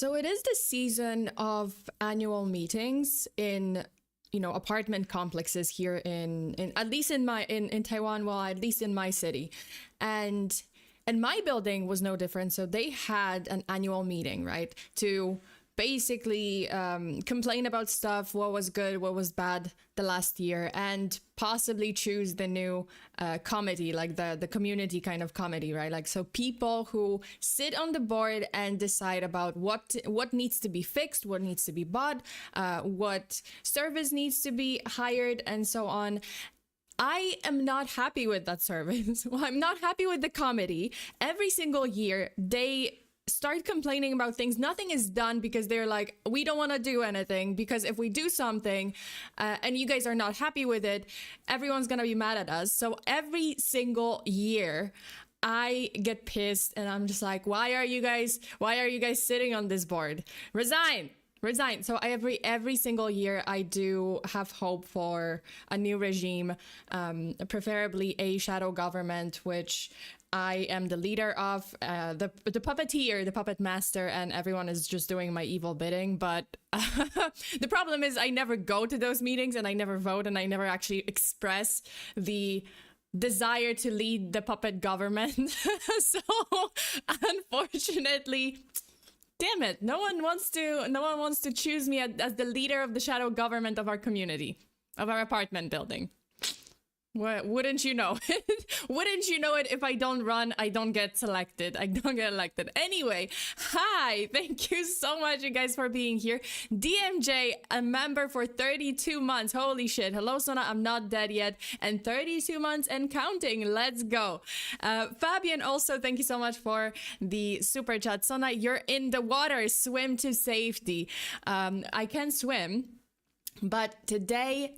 So it is the season of annual meetings in, apartment complexes here in at least in Taiwan, well, at least in my city. And my building was no different. So they had an annual meeting, right? To basically complain about stuff, what was good, what was bad the last year, and possibly choose the new committee, like the community kind of committee, right? Like, so people who sit on the board and decide about what needs to be fixed, what needs to be bought, what service needs to be hired, and so on. I am not happy with that service. Well, I'm not happy with the committee. Every single year, they start complaining about things. Nothing is done because they're like, we don't want to do anything, because if we do something and you guys are not happy with it, everyone's going to be mad at us. So every single year, I get pissed and I'm just like, why are you guys sitting on this board? Resign. So every single year I do have hope for a new regime, preferably a shadow government, which I am the leader of, the puppeteer, the puppet master, and everyone is just doing my evil bidding. But the problem is I never go to those meetings and I never vote and I never actually express the desire to lead the puppet government. So unfortunately, damn it, no one wants to choose me as the leader of the shadow government of our community, of our apartment building. Wouldn't you know it? Wouldn't you know it? If I don't run, I don't get selected. I don't get elected. Anyway, hi. Thank you so much, you guys, for being here. DMJ, a member for 32 months. Holy shit. Hello, Sona. I'm not dead yet. And 32 months and counting. Let's go. Fabian, also, thank you so much for the super chat. Sona, you're in the water. Swim to safety. I can swim. But today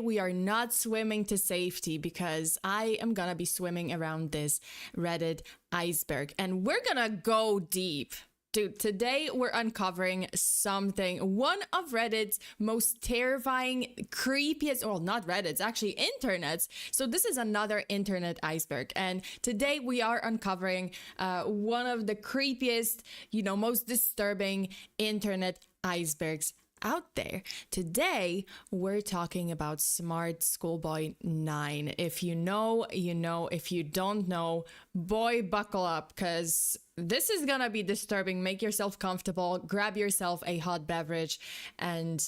we are not swimming to safety, because I am gonna be swimming around this Reddit iceberg and we're gonna go deep. Dude, today we're uncovering something, one of Reddit's most terrifying, creepiest, well, not Reddit's, actually internets. So this is another internet iceberg. And today we are uncovering one of the creepiest, most disturbing internet icebergs out there. Today, we're talking about Smartschoolboy9. If you know, you know. If you don't know, boy, buckle up, because this is gonna be disturbing. Make yourself comfortable, grab yourself a hot beverage, and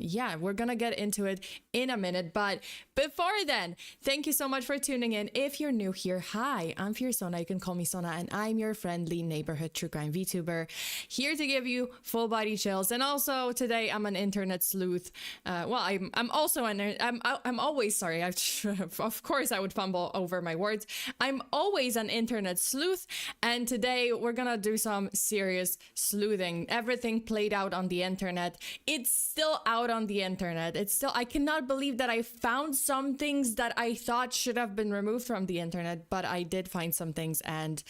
yeah, we're gonna get into it in a minute. But before then, thank you so much for tuning in. If you're new here, hi, I'm FEARSONA. You can call me Sona, and I'm your friendly neighborhood true crime VTuber, here to give you full body chills. And also today, I'm an internet sleuth. I'm also I'm always sorry. Of course, I would fumble over my words. I'm always an internet sleuth, and today we're gonna do some serious sleuthing. Everything played out on the internet. It's still out on the internet. I cannot believe that I found some things that I thought should have been removed from the internet, but I did find some things. And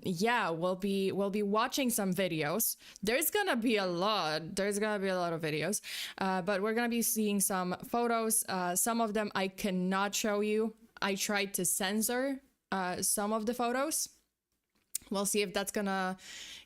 yeah, we'll be watching some videos. There's gonna be a lot of videos, but we're gonna be seeing some photos. Some of them I cannot show you. I tried to censor some of the photos. We'll see if that's gonna,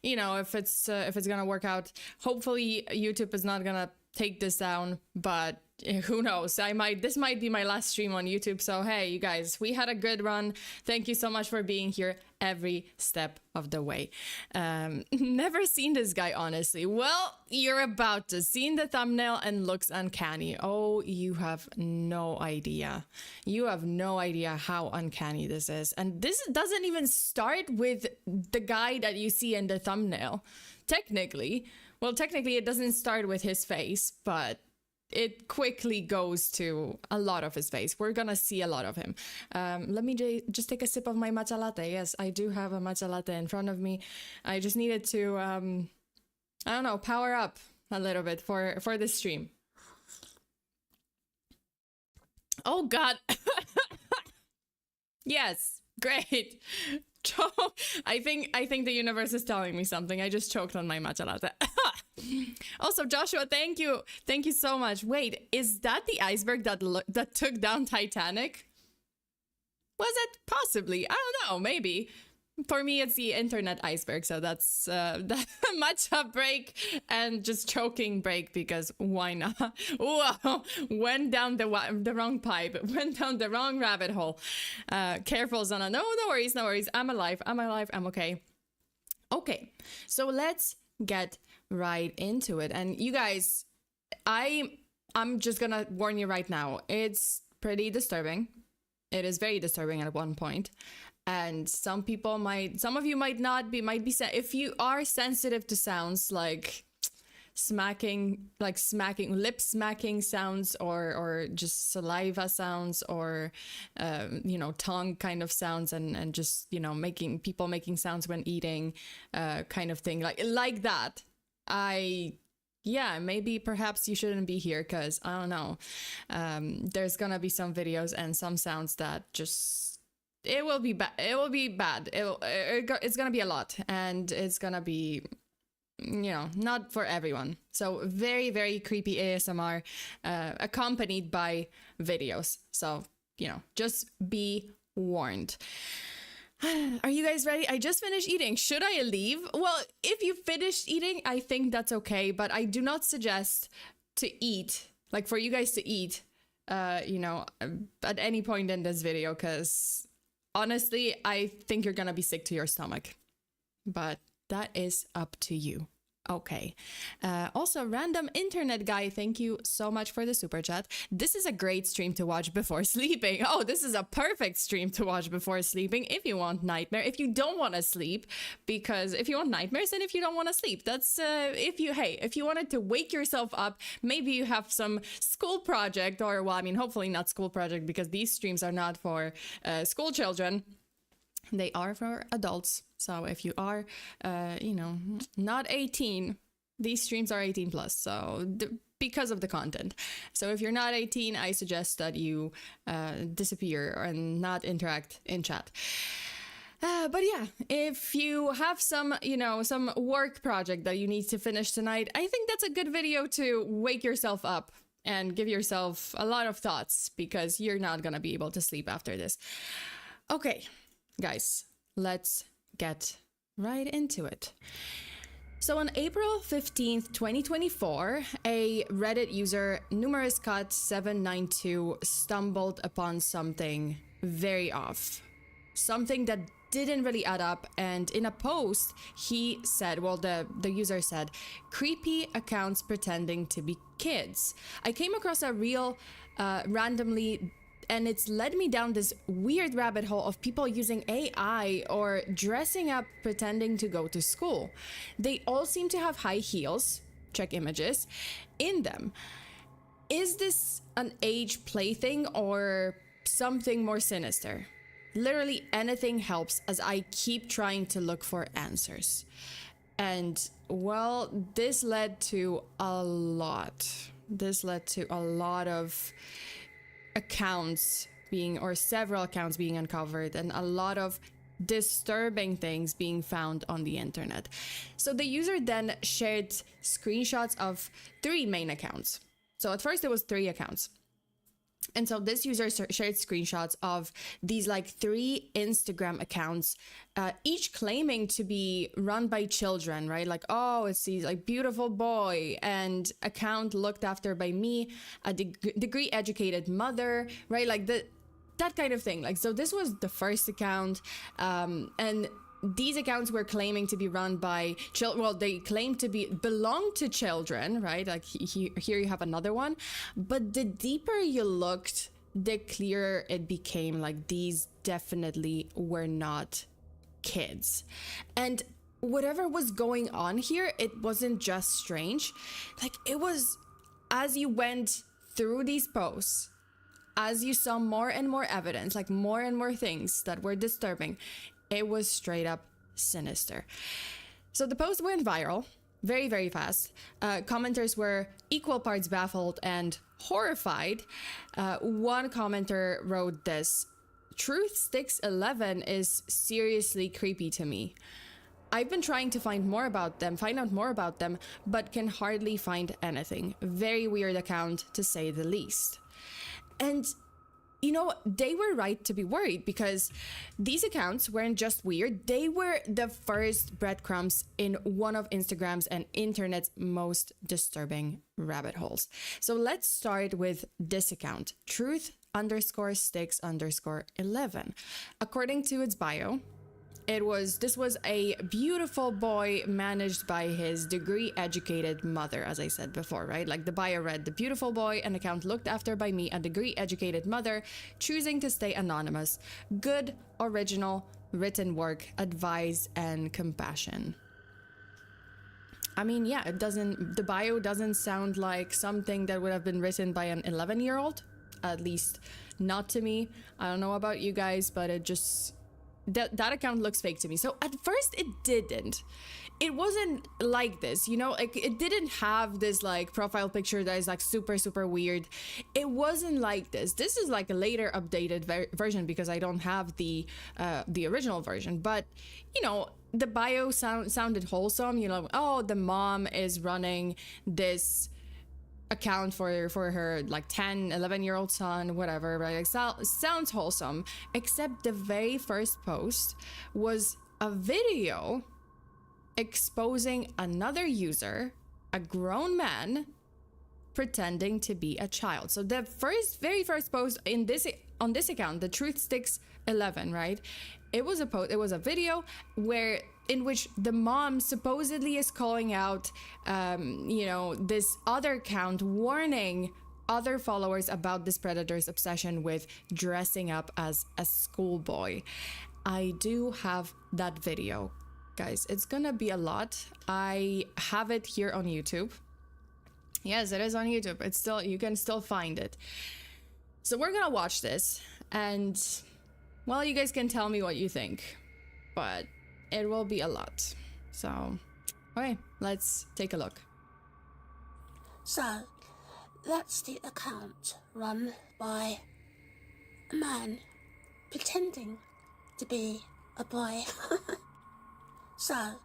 if it's gonna work out. Hopefully YouTube is not gonna take this down, but who knows? This might be my last stream on YouTube. So hey, you guys, we had a good run. Thank you so much for being here every step of the way. Never seen this guy, honestly. Well, you're about to. Seen the thumbnail and looks uncanny. Oh, you have no idea. You have no idea how uncanny this is. And this doesn't even start with the guy that you see in the thumbnail. Technically, it doesn't start with his face, but it quickly goes to a lot of his face. We're gonna see a lot of him. Let me just take a sip of my matcha latte. Yes, I do have a matcha latte in front of me. I just needed to, I don't know, power up a little bit for this stream. Oh God. Yes, great. I think the universe is telling me something. I just choked on my matcha latte. Also, Joshua, thank you so much. Wait, is that the iceberg that took down Titanic? Was it? Possibly. I don't know. Maybe. For me, it's the internet iceberg. So that's that matcha break and just choking break, because why not? Whoa, went down the wrong pipe, went down the wrong rabbit hole. Careful, Zana. No, no worries, no worries. I'm alive. I'm alive. I'm okay. Okay, so let's get right into it. And you guys, I'm just gonna warn you right now. It's pretty disturbing. It is very disturbing at one point. And some of you might not be, if you are sensitive to sounds like smacking, lip smacking sounds, or just saliva sounds, or, tongue kind of sounds, and just, making sounds when eating, kind of thing, like that. Maybe perhaps you shouldn't be here, because I don't know. There's gonna be some videos and some sounds that just, it will be bad. It will be bad. It's gonna be a lot, and it's gonna be, not for everyone. So very, very creepy ASMR, accompanied by videos. So, just be warned. Are you guys ready? I just finished eating. Should I leave? Well, if you finished eating, I think that's okay, but I do not suggest to eat, for you guys to eat, at any point in this video, because honestly, I think you're gonna be sick to your stomach, but that is up to you. Okay. Also, random internet guy, thank you so much for the super chat. This is a great stream to watch before sleeping. Oh, this is a perfect stream to watch before sleeping if you want nightmare, if you don't want to sleep, because if you want nightmares and if you don't want to sleep, that's if you wanted to wake yourself up, maybe you have some school project, or, well, I mean, hopefully not school project, because these streams are not for school children. They are for adults. So if you are, not 18, these streams are 18 plus. So because of the content. So if you're not 18, I suggest that you disappear and not interact in chat. But yeah, if you have some work project that you need to finish tonight, I think that's a good video to wake yourself up and give yourself a lot of thoughts, because you're not gonna be able to sleep after this. Okay. Guys, let's get right into it. So on April 15th, 2024, a Reddit user, numeruscut792, stumbled upon something very off. Something that didn't really add up, and in a post, he said, well, the user said, creepy accounts pretending to be kids. I came across a reel randomly, and it's led me down this weird rabbit hole of people using AI or dressing up pretending to go to school. They all seem to have high heels, check images, in them. Is this an age plaything or something more sinister? Literally anything helps, as I keep trying to look for answers. And, well, this led to a lot. Of accounts several accounts being uncovered, and a lot of disturbing things being found on the internet. So the user then shared screenshots of 3 main accounts. So at first it was 3 accounts. And so this user shared screenshots of these 3 Instagram accounts, each claiming to be run by children, right? It's these beautiful boy, and account looked after by me, a degree educated mother, right? That kind of thing. So this was the first account, and these accounts were claiming to be run by they claim to belong to children, right? Here you have another one. But the deeper you looked, the clearer it became, these definitely were not kids. And whatever was going on here, it wasn't just strange. It was, as you went through these posts, as you saw more and more evidence, more and more things that were disturbing, it was straight up sinister. So the post went viral very, very fast. Commenters were equal parts baffled and horrified. One commenter wrote this: "Truth Sticks 11 is seriously creepy to me. I've been trying to find out more about them, but can hardly find anything. Very weird account, to say the least." And you know, they were right to be worried because these accounts weren't just weird, they were the first breadcrumbs in one of Instagram's and internet's most disturbing rabbit holes. So let's start with this account, truth_sticks_11. According to its bio, this was a beautiful boy managed by his degree-educated mother, as I said before, right? Like the bio read, the beautiful boy, an account looked after by me, a degree-educated mother, choosing to stay anonymous. Good, original, written work, advice, and compassion. I mean, yeah, the bio doesn't sound like something that would have been written by an 11-year-old, at least not to me. I don't know about you guys, but it just... That account looks fake to me. So at first it didn't. It wasn't like this, you know, like it didn't have this like profile picture that is like super, super weird. It wasn't like this. This is like a later updated version because I don't have the original version. But, you know, the bio sounded wholesome, you know, oh, the mom is running this account for her like 10-11-year-old son, whatever, right? Like sounds wholesome, except the very first post was a video exposing another user, a grown man, pretending to be a child. So the very first post on this account, the truthsticks11, right? It was a video in which the mom supposedly is calling out, you know, this other account, warning other followers about this predator's obsession with dressing up as a schoolboy. I do have that video, guys. It's gonna be a lot. I have it here on YouTube. Yes, it is on YouTube. You can still find it. So we're gonna watch this, and well, you guys can tell me what you think, but it will be a lot. So, okay, let's take a look. So, that's the account run by a man pretending to be a boy. So,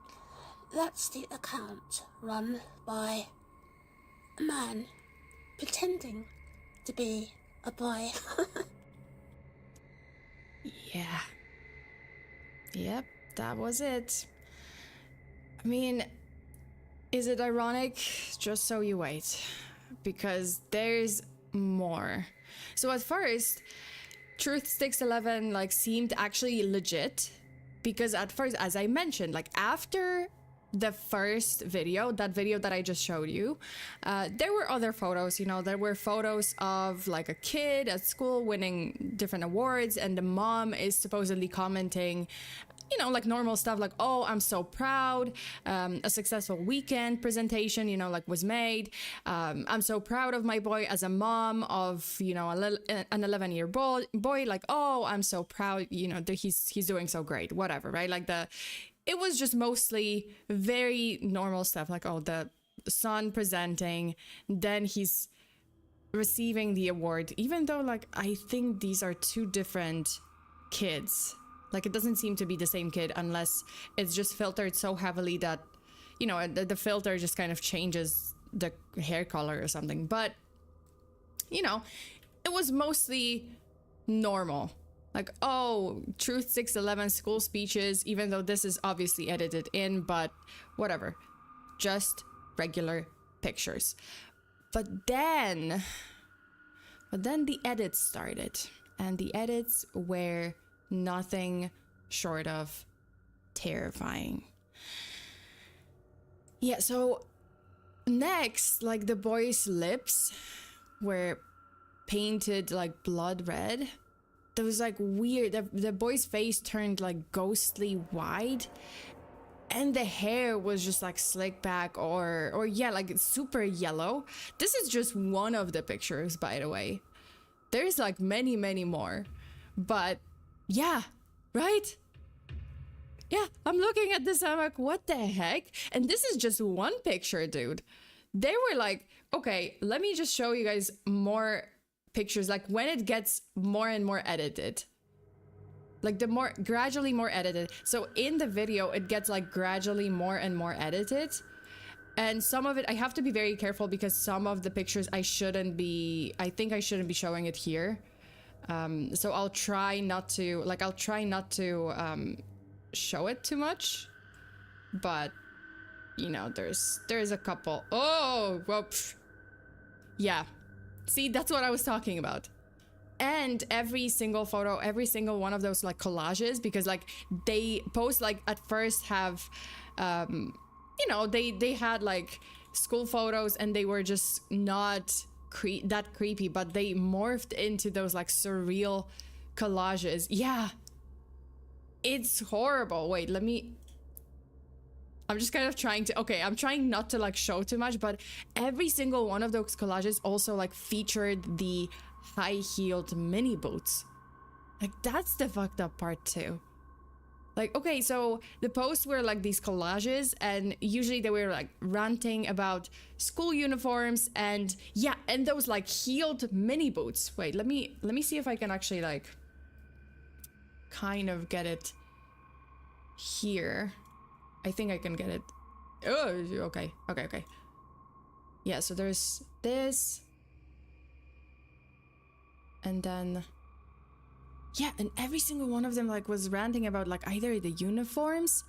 that's the account run by a man pretending to be a boy. Yeah. Yep, that was it. I mean, is it ironic? Just so you wait, because there's more. So at first, truthsticks11 like seemed actually legit, because at first, as I mentioned, like after the first video, that video that I just showed you, there were other photos, you know, there were photos of like a kid at school winning different awards, and the mom is supposedly commenting, you know, like normal stuff like, oh, I'm so proud, a successful weekend presentation, you know, like was made, I'm so proud of my boy as a mom of, you know, an 11-year boy, like, oh, I'm so proud, you know, that he's doing so great, whatever, right? Like it was just mostly very normal stuff, like, oh, the son presenting, then he's receiving the award, even though, like, I think these are two different kids. Like, it doesn't seem to be the same kid unless it's just filtered so heavily that, you know, the filter just kind of changes the hair color or something. But, you know, it was mostly normal. Like, oh, truthsticks11 school speeches, even though this is obviously edited in, but whatever. Just regular pictures. But then the edits started. And the edits were nothing short of terrifying. Yeah, so next, like, the boy's lips were painted like blood red. That was like weird. The boy's face turned like ghostly white, and the hair was just like slicked back or yeah, like super yellow. This is just one of the pictures, by the way. There's like many more, but yeah, right? Yeah, I'm looking at this, I'm like, what the heck? And this is just one picture, dude. They were like, okay, let me just show you guys more pictures, like when it gets more and more edited, like the more gradually more edited. So in the video, it gets like gradually more and more edited. And some of it, I have to be very careful because some of the pictures I think I shouldn't be showing it here. So I'll try not to show it too much, but you know, there's a couple. Oh, well, yeah. See, that's what I was talking about. And every single photo, every single one of those like collages, because like they post like at first have, you know, they had like school photos and they were just not that creepy, but they morphed into those like surreal collages. Yeah, it's horrible. Wait, I'm just kind of trying to, okay, I'm trying not to like show too much, but every single one of those collages also like featured the high-heeled mini boots. Like that's the fucked up part too. Like, okay, so the posts were like these collages, and usually they were like ranting about school uniforms and yeah, and those like heeled mini boots. Wait, let me see if I can actually like kind of get it here. I think I can get it. Oh, okay. Yeah, so there's this. And then yeah, and every single one of them like was ranting about like either the uniforms.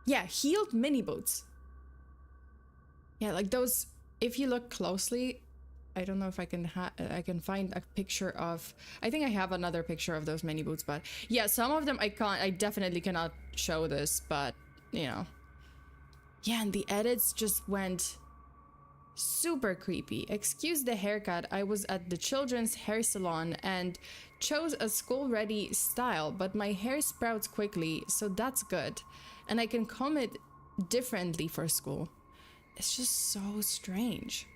Yeah, heeled mini boots. Yeah, like those, if you look closely, I don't know if I can find a picture of, I think I have another picture of those mini boots, but yeah, some of them I definitely cannot show this, but you know. Yeah, and the edits just went super creepy. Excuse the haircut. I was at the children's hair salon and chose a school-ready style, but my hair sprouts quickly, so that's good. And I can comb it differently for school. It's just so strange.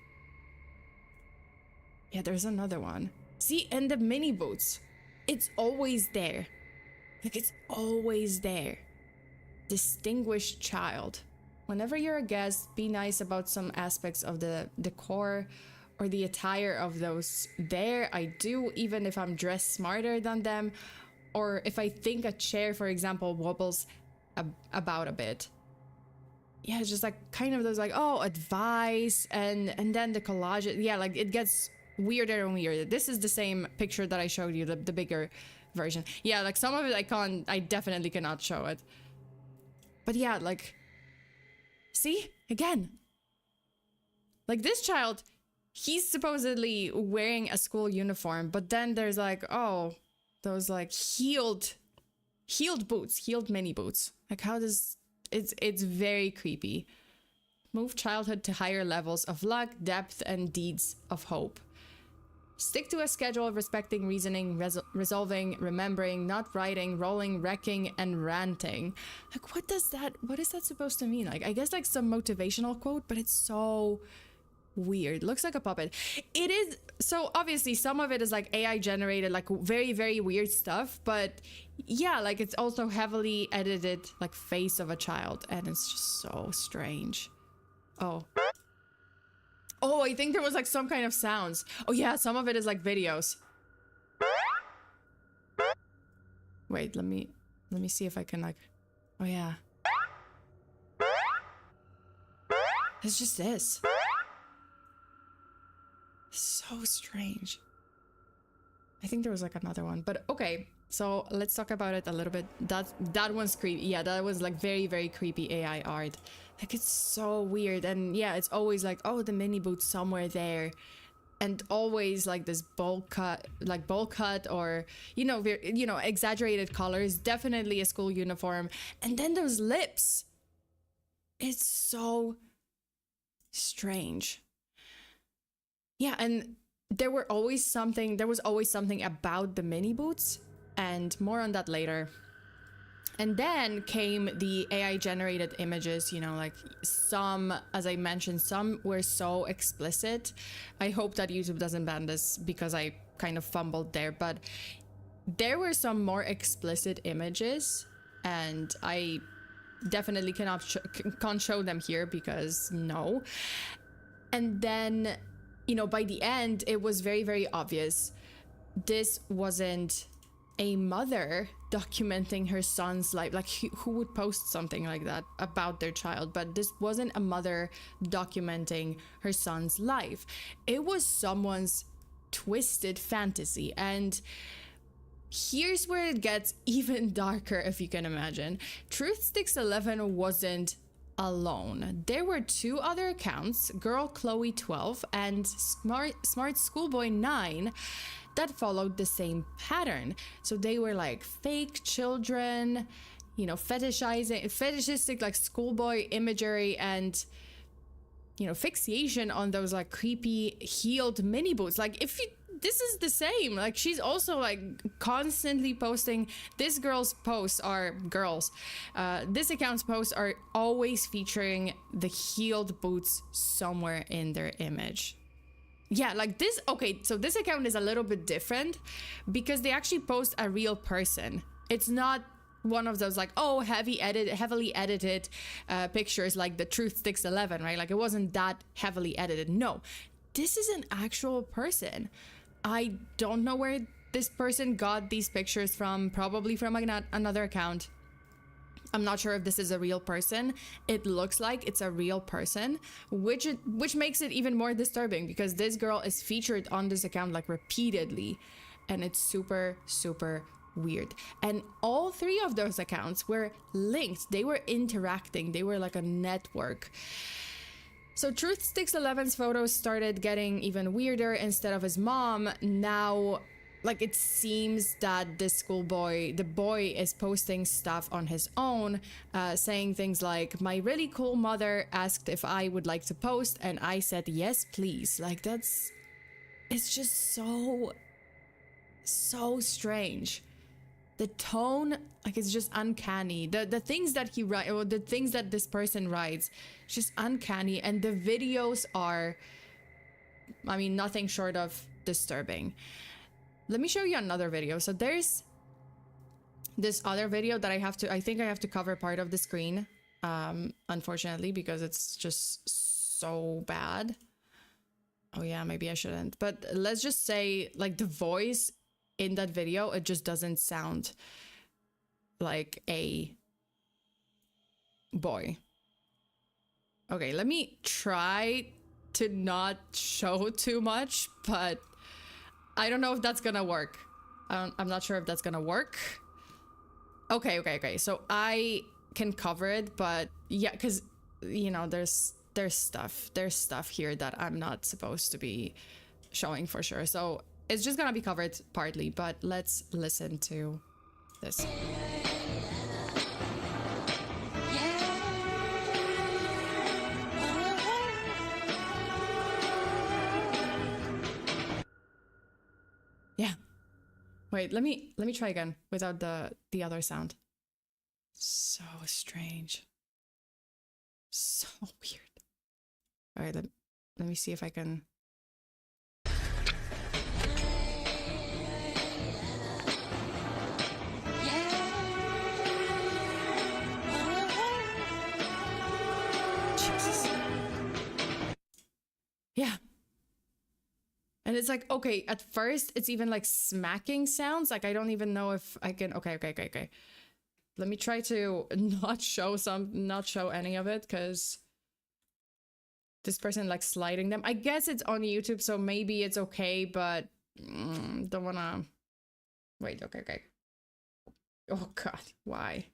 Yeah, there's another one. See, and the mini boots. It's always there. Like, it's always there. Distinguished child. Whenever you're a guest, be nice about some aspects of the decor or the attire of those there. I do, even if I'm dressed smarter than them, or if I think a chair, for example, wobbles about a bit. Yeah, it's just like kind of those like, oh, advice, and then the collage. Yeah, like it gets weirder and weirder. This is the same picture that I showed you, the bigger version. Yeah, like some of it I definitely cannot show it. But yeah, like, see, again, like this child, he's supposedly wearing a school uniform, but then there's like, oh, those like heeled boots, heeled mini boots. Like how does, it's very creepy. Move childhood to higher levels of luck, depth, and deeds of hope. Stick to a schedule of respecting reasoning, resolving, remembering, not writing, rolling, wrecking, and ranting. Like, what is that supposed to mean? Like, I guess like some motivational quote, but it's so weird. Looks like a puppet. It is, so obviously some of it is like AI generated, like very, very weird stuff, but yeah, like it's also heavily edited, like face of a child, and it's just so strange. Oh, I think there was like some kind of sounds. Oh yeah, some of it is like videos. Wait, let me see if I can like, oh yeah. It's just this. So strange. I think there was like another one, but okay. So let's talk about it a little bit. That one's creepy. Yeah, that was like very, very creepy AI art. Like it's so weird. And yeah, it's always like, oh, the mini boots somewhere there. And always like this bowl cut or, you know, exaggerated colors. Definitely a school uniform. And then those lips. It's so strange. Yeah, and there was always something about the mini boots, and more on that later. And then came the AI generated images, you know, like some, as I mentioned, some were so explicit. I hope that YouTube doesn't ban this because I kind of fumbled there, but there were some more explicit images, and I definitely can't show them here because no. And then, you know, by the end, it was very, very obvious. This wasn't a mother documenting her son's life. Like, who would post something like that about their child? But this wasn't a mother documenting her son's life. It was someone's twisted fantasy. And here's where it gets even darker, if you can imagine. Truthsticks11 wasn't alone. There were two other accounts, Girl Chloe 12 and Smartschoolboy9, that followed the same pattern. So they were like fake children, you know, fetishistic like schoolboy imagery, and you know, fixation on those like creepy heeled mini boots. Like, if you, this is the same, like she's also like constantly posting, this girl's posts are this account's posts are always featuring the heeled boots somewhere in their image. Yeah, like this. Okay, so this account is a little bit different because they actually post a real person. It's not one of those like, oh, heavily edited pictures like the Truthsticks11, right? Like, it wasn't that heavily edited. No, this is an actual person. I don't know where this person got these pictures from, probably from another account. I'm not sure if this is a real person. It looks like it's a real person, which makes it even more disturbing because this girl is featured on this account like repeatedly, and it's super, super weird. And all three of those accounts were linked. They were interacting. They were like a network. So Truthsticks11's photos started getting even weirder. Instead of his mom, now like it seems that this schoolboy, the boy, is posting stuff on his own, saying things like, my really cool mother asked if I would like to post and I said yes please. Like, it's just so strange. The tone, like, it's just uncanny. The things that he writes, or the things that this person writes, just uncanny. And the videos are, I mean, nothing short of disturbing. Let me show you another video. So there's this other video that I think I have to cover part of the screen, unfortunately, because it's just so bad. Oh yeah, maybe I shouldn't. But let's just say, like, the voice in that video, it just doesn't sound like a boy. Okay, let me try to not show too much, but I don't know if that's gonna work. I'm not sure if that's gonna work. Okay. So I can cover it, but yeah, because, you know, there's stuff here that I'm not supposed to be showing for sure. So it's just gonna be covered partly, but let's listen to this. Yeah. Wait, let me try again without the other sound. So strange. So weird. All right, let me see if I can. Jesus. Yeah. And it's like, okay, at first it's even like smacking sounds. Like, I don't even know if I can. Okay. Let me try to not show any of it, because this person like sliding them. I guess it's on YouTube, so maybe it's okay, but don't wanna. Wait, okay. Oh God, why?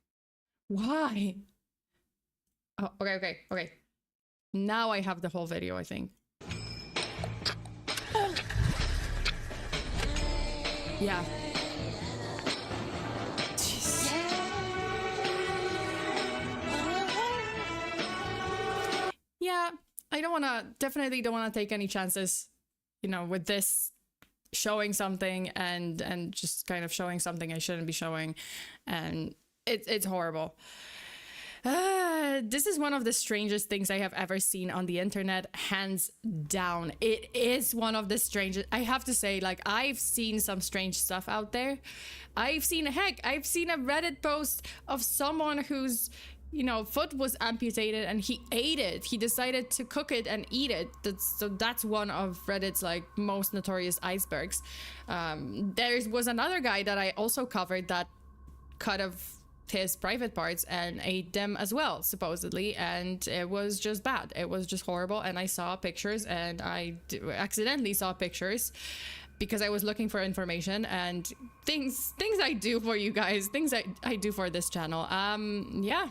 Oh, okay. Now I have the whole video, I think. Yeah. Jeez. Yeah, definitely don't wanna take any chances, you know, with this showing something and just kind of showing something I shouldn't be showing, and it's horrible. This is one of the strangest things I have ever seen on the internet, hands down. It is one of the strangest. I have to say, like, I've seen some strange stuff out there. I've seen a Reddit post of someone whose, you know, foot was amputated and he ate it. He decided to cook it and eat it. That's one of Reddit's like most notorious icebergs. There was another guy that I also covered that cut off his private parts and ate them as well, supposedly, and it was just bad. It was just horrible. And I saw pictures, and I accidentally saw pictures, because I was looking for information and things I do for you guys, things I do for this channel. Yeah.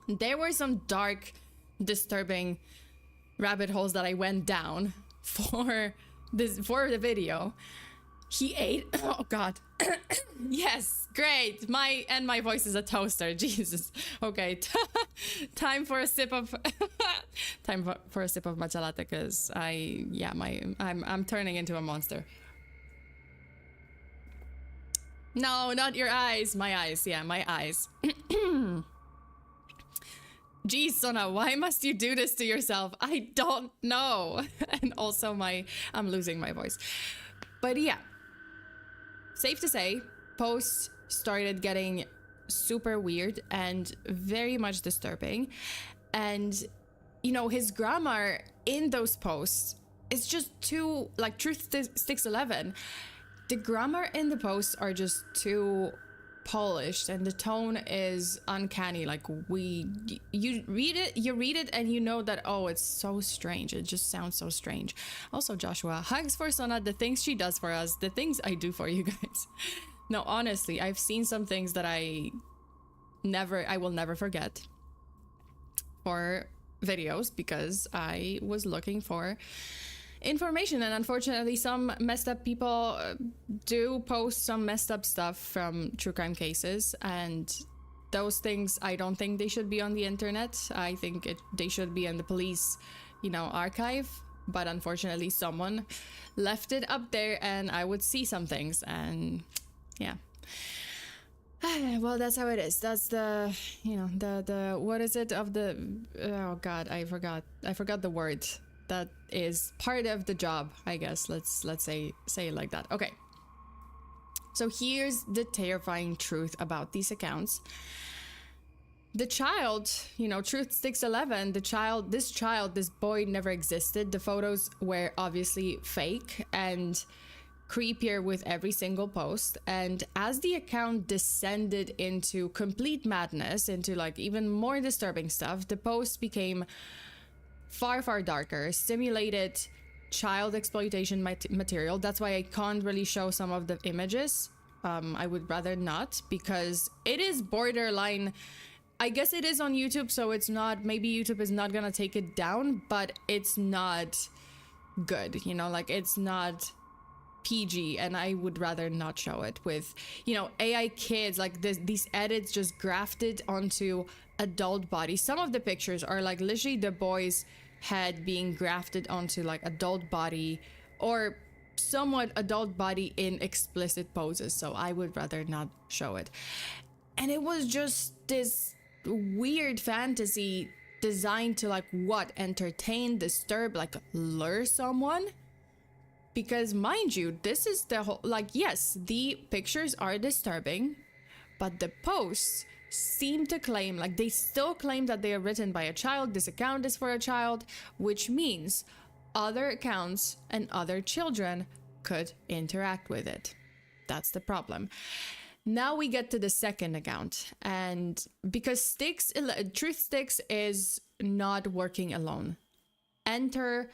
There were some dark, disturbing rabbit holes that I went down for the video. He ate, oh god. Yes, great. My voice is a toaster. Jesus. Okay. Time for a sip of for a sip of matcha latte, because I'm turning into a monster. No, not your eyes. My eyes. Yeah, my eyes. Geez, Sona, why must you do this to yourself? I don't know. And also I'm losing my voice. But yeah, safe to say, posts started getting super weird and very much disturbing. And, you know, his grammar in those posts is just too, like, Truth Sticks 11. The grammar in the posts are just too polished, and the tone is uncanny. Like, you read it and you know that, oh, it's so strange. It just sounds so strange. Also, Joshua, hugs for Sona, the things she does for us, the things I do for you guys. No, honestly, I've seen some things that I will never forget for videos, because I was looking for information, and unfortunately some messed up people do post some messed up stuff from true crime cases, and those things, I don't think they should be on the internet. I think they should be in the police, you know, archive. But unfortunately someone left it up there, and I would see some things, and yeah. Well, that's how it is. That's the, you know, the what is it of the, oh god, I forgot the word. That is part of the job, I guess. Let's say it like that. Okay. So here's the terrifying truth about these accounts. The child, you know, Truth Sticks 11, this boy never existed. The photos were obviously fake and creepier with every single post. And as the account descended into complete madness, into like even more disturbing stuff, the posts became far darker, simulated child exploitation material. That's why I can't really show some of the images. I would rather not, because it is borderline. I guess it is on YouTube, so it's not, maybe YouTube is not gonna take it down, but it's not good, you know, like it's not PG, and I would rather not show it with, you know, AI kids, like these edits just grafted onto adult bodies. Some of the pictures are like literally the boy's head being grafted onto like adult body, or somewhat adult body in explicit poses, so I would rather not show it. And it was just this weird fantasy designed to like what, entertain, disturb, like lure someone. Because mind you, this is the whole, like, yes, the pictures are disturbing, but the posts seem to claim, like they still claim that they are written by a child. This account is for a child, which means other accounts and other children could interact with it. That's the problem. Now we get to the second account, and because Truth Sticks is not working alone. Enter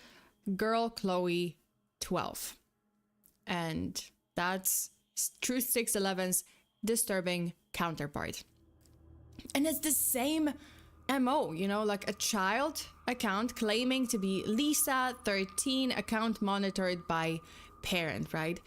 girl Chloe 12, and that's Truth Sticks 11's disturbing counterpart. And it's the same MO, you know, like a child account claiming to be Lisa 13, account monitored by parent, right?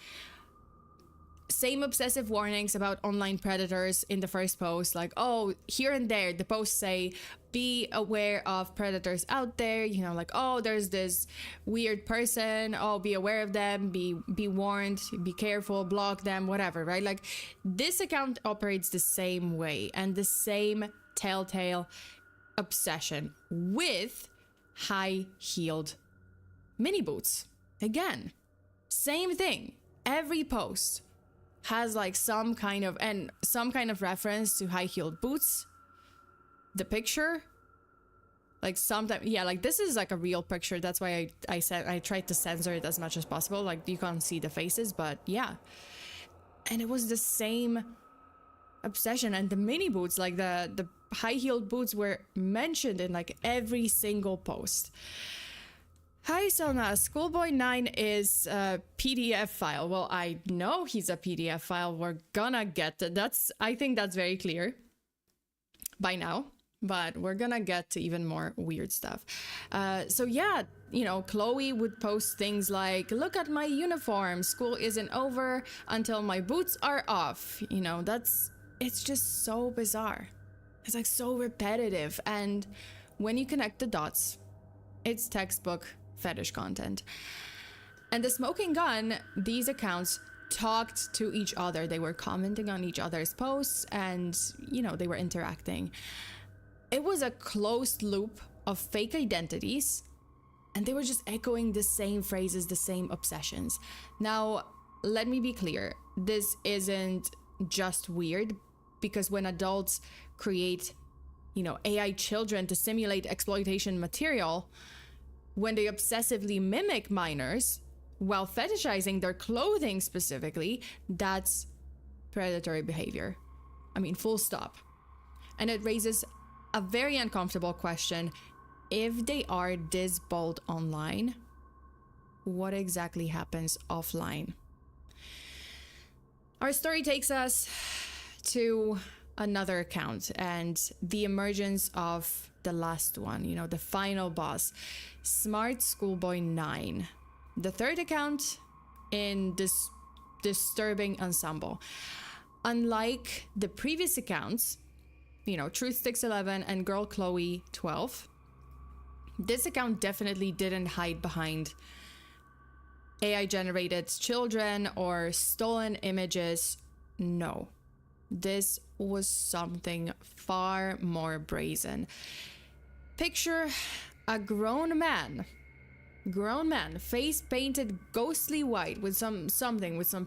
Same obsessive warnings about online predators in the first post, like, oh, here and there the posts say be aware of predators out there, you know, like, oh, there's this weird person, oh, be aware of them, be warned, be careful, block them, whatever, right? Like, this account operates the same way, and the same telltale obsession with high-heeled mini boots. Again, same thing. Every post has like some kind of reference to high-heeled boots. The picture, like sometimes, yeah, like this is like a real picture. That's why I said I tried to censor it as much as possible. Like you can't see the faces, but yeah. And it was the same obsession. And the mini boots, like the high-heeled boots, were mentioned in like every single post. Hi, Sona. Schoolboy9 is a PDF file. Well, I know he's a PDF file. We're gonna get to that's. I think that's very clear by now, but we're gonna get to even more weird stuff. So yeah, you know, Chloe would post things like, "Look at my uniform. School isn't over until my boots are off." You know, it's just so bizarre. It's like so repetitive, and when you connect the dots, it's textbook fetish content. And the smoking gun, these accounts talked to each other. They were commenting on each other's posts and, you know, they were interacting. It was a closed loop of fake identities, and they were just echoing the same phrases, the same obsessions. Now, let me be clear. This isn't just weird, because when adults create, you know, AI children to simulate exploitation material, when they obsessively mimic minors while fetishizing their clothing specifically, that's predatory behavior. I mean, full stop. And it raises a very uncomfortable question. If they are this bold online, what exactly happens offline? Our story takes us to another account and the emergence of the last one, you know, the final boss, Smartschoolboy9, the third account in this disturbing ensemble. Unlike the previous accounts, you know, Truth611 and Girl Chloe 12, this account definitely didn't hide behind AI generated children or stolen images. No, this was something far more brazen. Picture a grown man, face painted ghostly white with some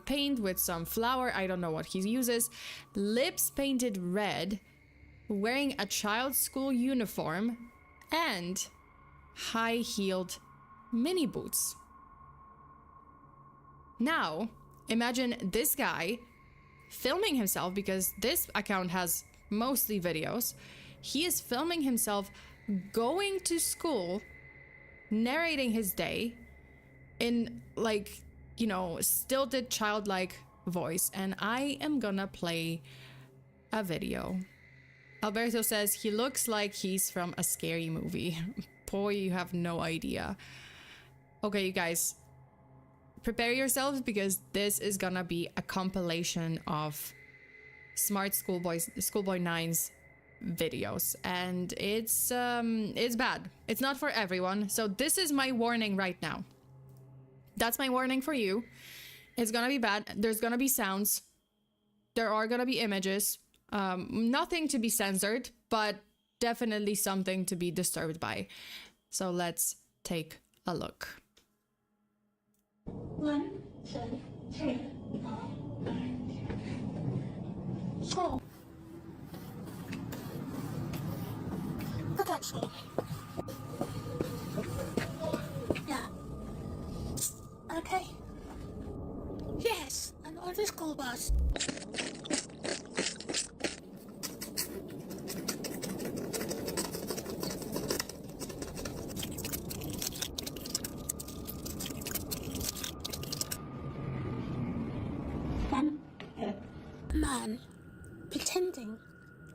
paint, with some flour, I don't know what he uses, lips painted red, wearing a child's school uniform, and high-heeled mini boots. Now, imagine this guy filming himself, because this account has mostly videos. He is filming himself going to school, narrating his day in, like, you know, stilted childlike voice. And I am gonna play a video. Alberto says he looks like he's from a scary movie. Boy, you have no idea. Okay, you guys, prepare yourselves, because this is gonna be a compilation of Schoolboy9's videos, and it's bad. It's not for everyone. So this is my warning right now. That's my warning for you. It's gonna be bad. There's gonna be sounds. There are gonna be images. Nothing to be censored, but definitely something to be disturbed by. So let's take a look. 1, 2, 3, 4. Good actually. Yeah. Okay. Yes, I'm on the school bus. A man pretending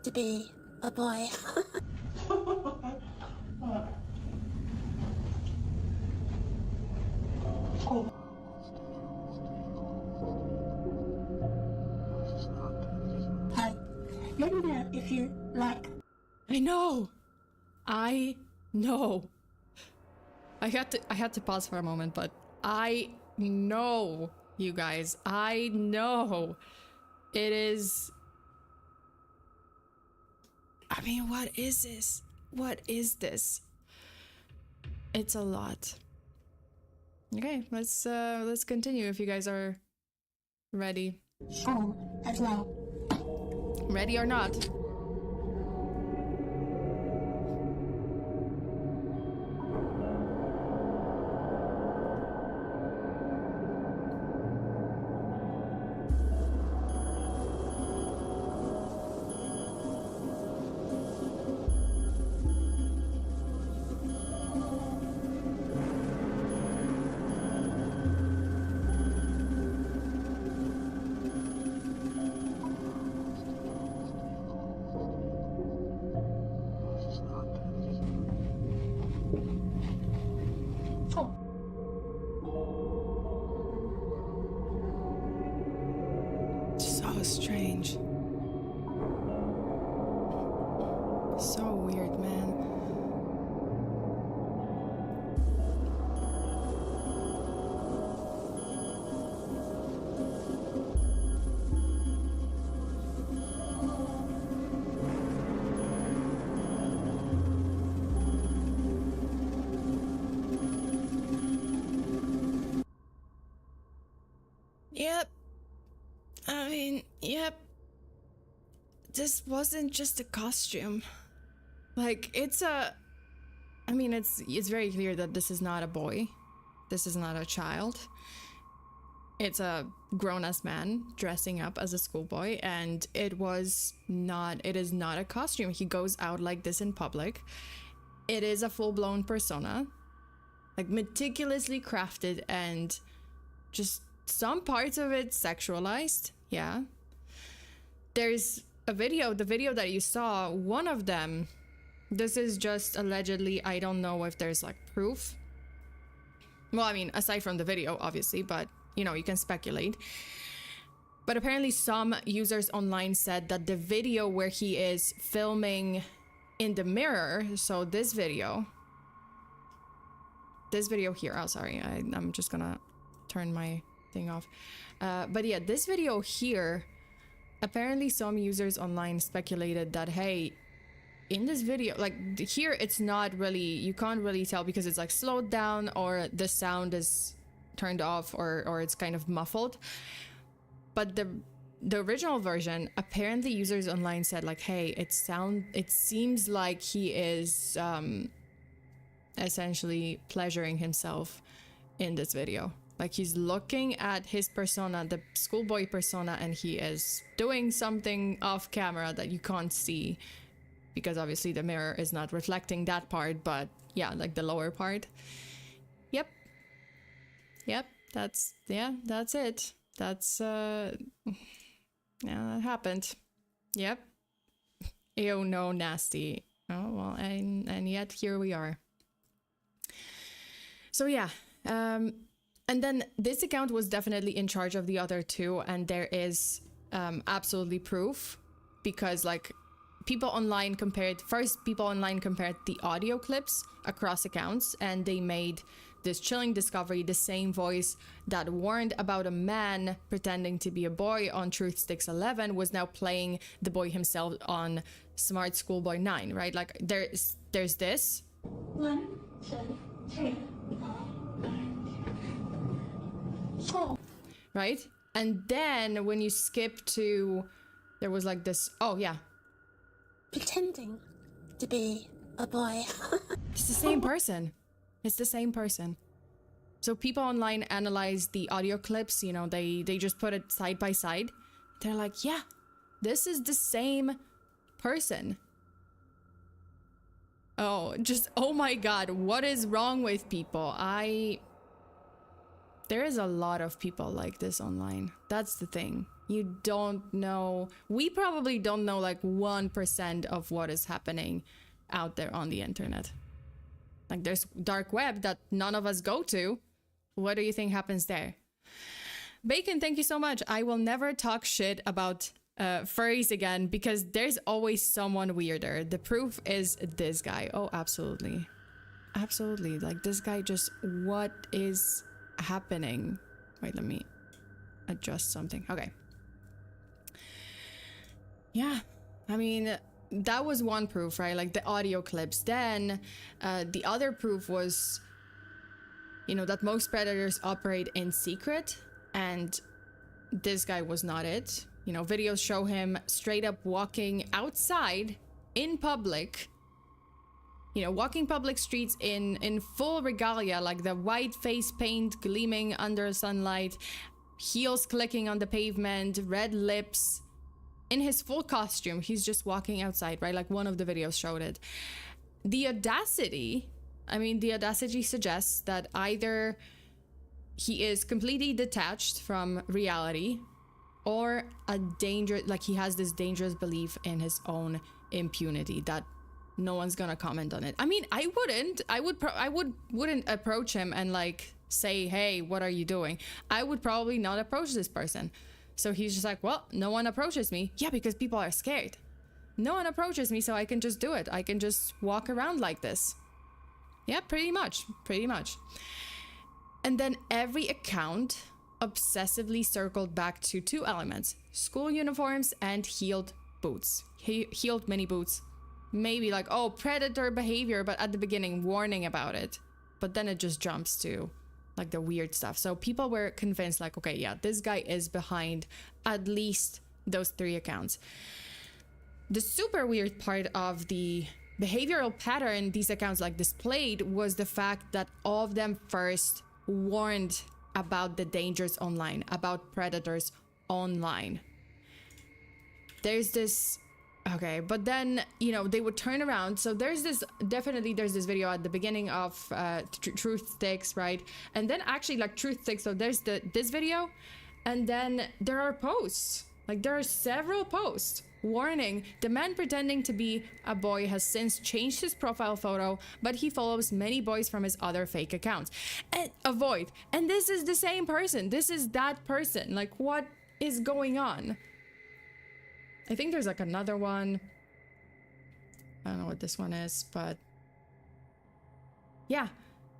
to be a boy. Let me know if you like. I know. I had to pause for a moment, but I know, you guys. I know. It is. I mean, what is this? What is this? It's a lot. Okay, let's continue if you guys are ready. School as well. Ready or not? strange. So weird, man. Yep. I mean, yep. This wasn't just a costume. Like, it's very clear that this is not a boy. This is not a child. It's a grown-ass man dressing up as a schoolboy, and it is not a costume. He goes out like this in public. It is a full-blown persona. Like, meticulously crafted, and just some parts of it sexualized. Yeah. There's a video, the video that you saw, one of them, this is just allegedly, I don't know if there's like proof. Well, I mean, aside from the video, obviously, but you know, you can speculate. But apparently some users online said that the video where he is filming in the mirror, so this video here, oh sorry, I'm just gonna turn my thing off. But yeah, this video here, apparently some users online speculated that, hey, in this video, like here, it's not really, you can't really tell because it's like slowed down or the sound is turned off or it's kind of muffled. But the original version, apparently users online said like, hey, it seems like he is essentially pleasuring himself in this video. Like he's looking at his persona, the schoolboy persona, and he is doing something off camera that you can't see because obviously the mirror is not reflecting that part, but yeah, like the lower part. Yep, that's it. That's yeah, that happened. Yep. Ew, no, nasty. Oh well, and yet here we are. So yeah, and then this account was definitely in charge of the other two, and there is absolutely proof because like people online compared the audio clips across accounts, and they made this chilling discovery. The same voice that warned about a man pretending to be a boy on Truth Sticks 11 was now playing the boy himself on Smartschoolboy9, right? Like there's this. 1, 2, 3, 4. Right? And then when you skip to, there was like this, oh yeah. Pretending to be a boy. It's the same person. It's the same person. So people online analyze the audio clips, you know, they just put it side by side. They're like, yeah, this is the same person. Oh, just, oh my God, what is wrong with people? There is a lot of people like this online. That's the thing. You don't know, we probably don't know like 1% of what is happening out there on the internet. Like there's dark web that none of us go to. What do you think happens there? Bacon, thank you so much. I will never talk shit about furries again because there's always someone weirder. The proof is this guy. Oh, absolutely. Absolutely. Like this guy just, what is happening? Wait, let me adjust something. Okay. Yeah, I mean, that was one proof, right? Like the audio clips. Then the other proof was, you know, that most predators operate in secret, and this guy was not it. You know, videos show him straight up walking outside in public, you know, walking public streets in full regalia, like the white face paint gleaming under sunlight, heels clicking on the pavement, red lips. In his full costume, he's just walking outside, right? Like one of the videos showed it. The audacity suggests that either he is completely detached from reality or he has this dangerous belief in his own impunity that no one's gonna comment on it. I mean, I wouldn't approach him and like say, hey, what are you doing? I would probably not approach this person. So he's just like, well, no one approaches me. Yeah, because people are scared. No one approaches me, so I can just do it. I can just walk around like this. Yeah, pretty much. And then every account obsessively circled back to two elements: school uniforms and heeled boots. Heeled mini boots. Maybe like, oh, predator behavior, but at the beginning, warning about it. But then it just jumps to like the weird stuff. So people were convinced like, okay, yeah, this guy is behind at least those 3 accounts. The super weird part of the behavioral pattern these accounts like displayed was the fact that all of them first warned about the dangers online, about predators online. There's this, okay, but then, you know, they would turn around. So there's this video at the beginning of Truth Sticks, right? And then actually like Truth Sticks, so there's this video, and then there are posts. Like there are several posts warning the man pretending to be a boy has since changed his profile photo, but he follows many boys from his other fake accounts. And avoid. And this is the same person. This is that person. Like, what is going on? I think there's like another one. I don't know what this one is, but yeah.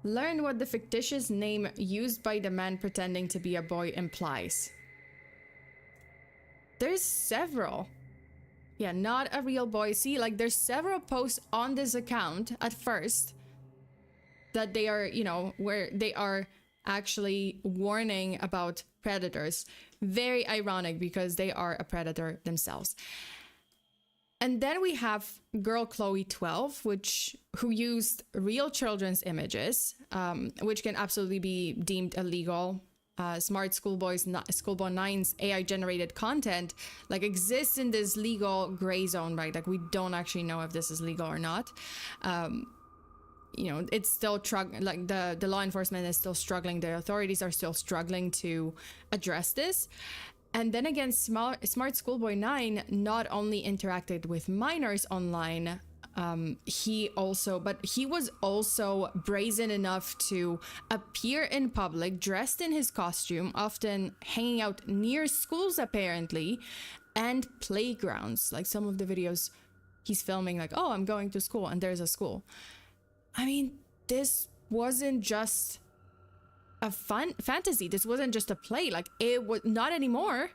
Learn what the fictitious name used by the man pretending to be a boy implies. There's several. Yeah, not a real boy. See, like there's several posts on this account at first that they are, you know, where they are actually warning about predators. Very ironic because they are a predator themselves. And then we have girl Chloe 12, who used real children's images, which can absolutely be deemed illegal. Smartschoolboy9's AI generated content like exists in this legal gray zone, right? Like we don't actually know if this is legal or not. You know, it's still like the law enforcement is still struggling. The authorities are still struggling to address this. And then again, Smartschoolboy9 not only interacted with minors online, he was also brazen enough to appear in public dressed in his costume, often hanging out near schools apparently, and playgrounds. Like some of the videos he's filming like, oh, I'm going to school, and there's a school. I mean, this wasn't just a fantasy. This wasn't just a play. Like it was not anymore.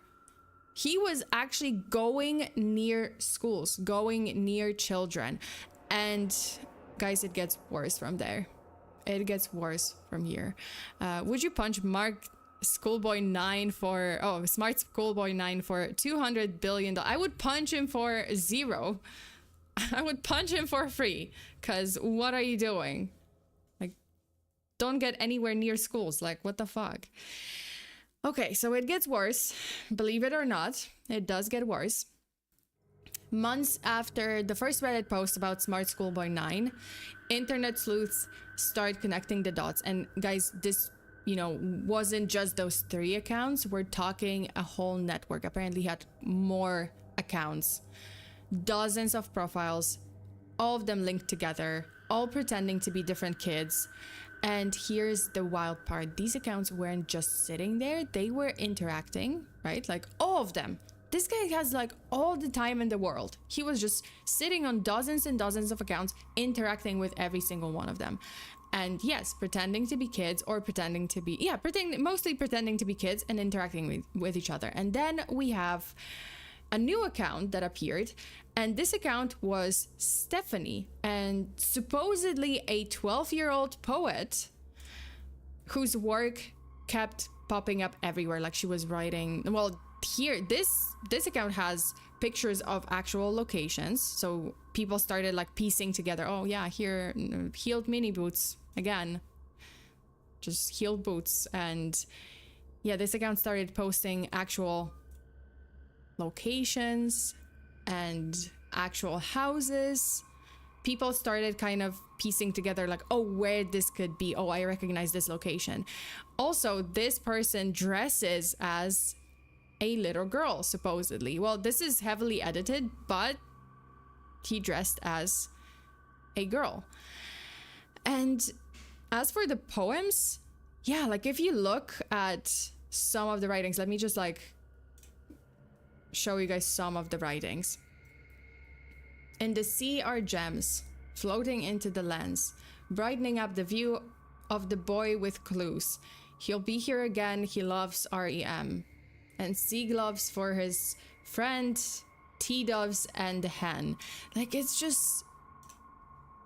He was actually going near schools, going near children. And guys, it gets worse from there. It gets worse from here. Would you punch Smartschoolboy9 for $200 billion? I would punch him for 0. I would punch him for free. Because what are you doing? Like, don't get anywhere near schools. Like, what the fuck? Okay, so it gets worse. Believe it or not, it does get worse. Months after the first Reddit post about Smartschoolboy9, internet sleuths start connecting the dots. And guys, this, you know, wasn't just those 3 accounts. We're talking a whole network. Apparently he had more accounts, dozens of profiles, all of them linked together, all pretending to be different kids. And here's the wild part. These accounts weren't just sitting there. They were interacting, right? Like all of them. This guy has like all the time in the world. He was just sitting on dozens and dozens of accounts, interacting with every single one of them. And yes, pretending to be kids or mostly pretending to be kids and interacting with each other. And then we have a new account that appeared, and this account was Stephanie, and supposedly a 12-year-old poet whose work kept popping up everywhere. Like she was writing, well, here this account has pictures of actual locations, so people started like piecing together, oh yeah, here, heeled mini boots again, just heeled boots. And yeah, this account started posting actual locations and actual houses. People started kind of piecing together like, oh, where this could be. Oh, I recognize this location. Also, this person dresses as a little girl, supposedly. Well, this is heavily edited, but he dressed as a girl. And as for the poems, yeah, like if you look at some of the writings, let me just like show you guys some of the writings. In the sea are gems, floating into the lens, brightening up the view of the boy with clues. He'll be here again, he loves REM. And sea gloves for his friend, tea doves, and the hen. Like, it's just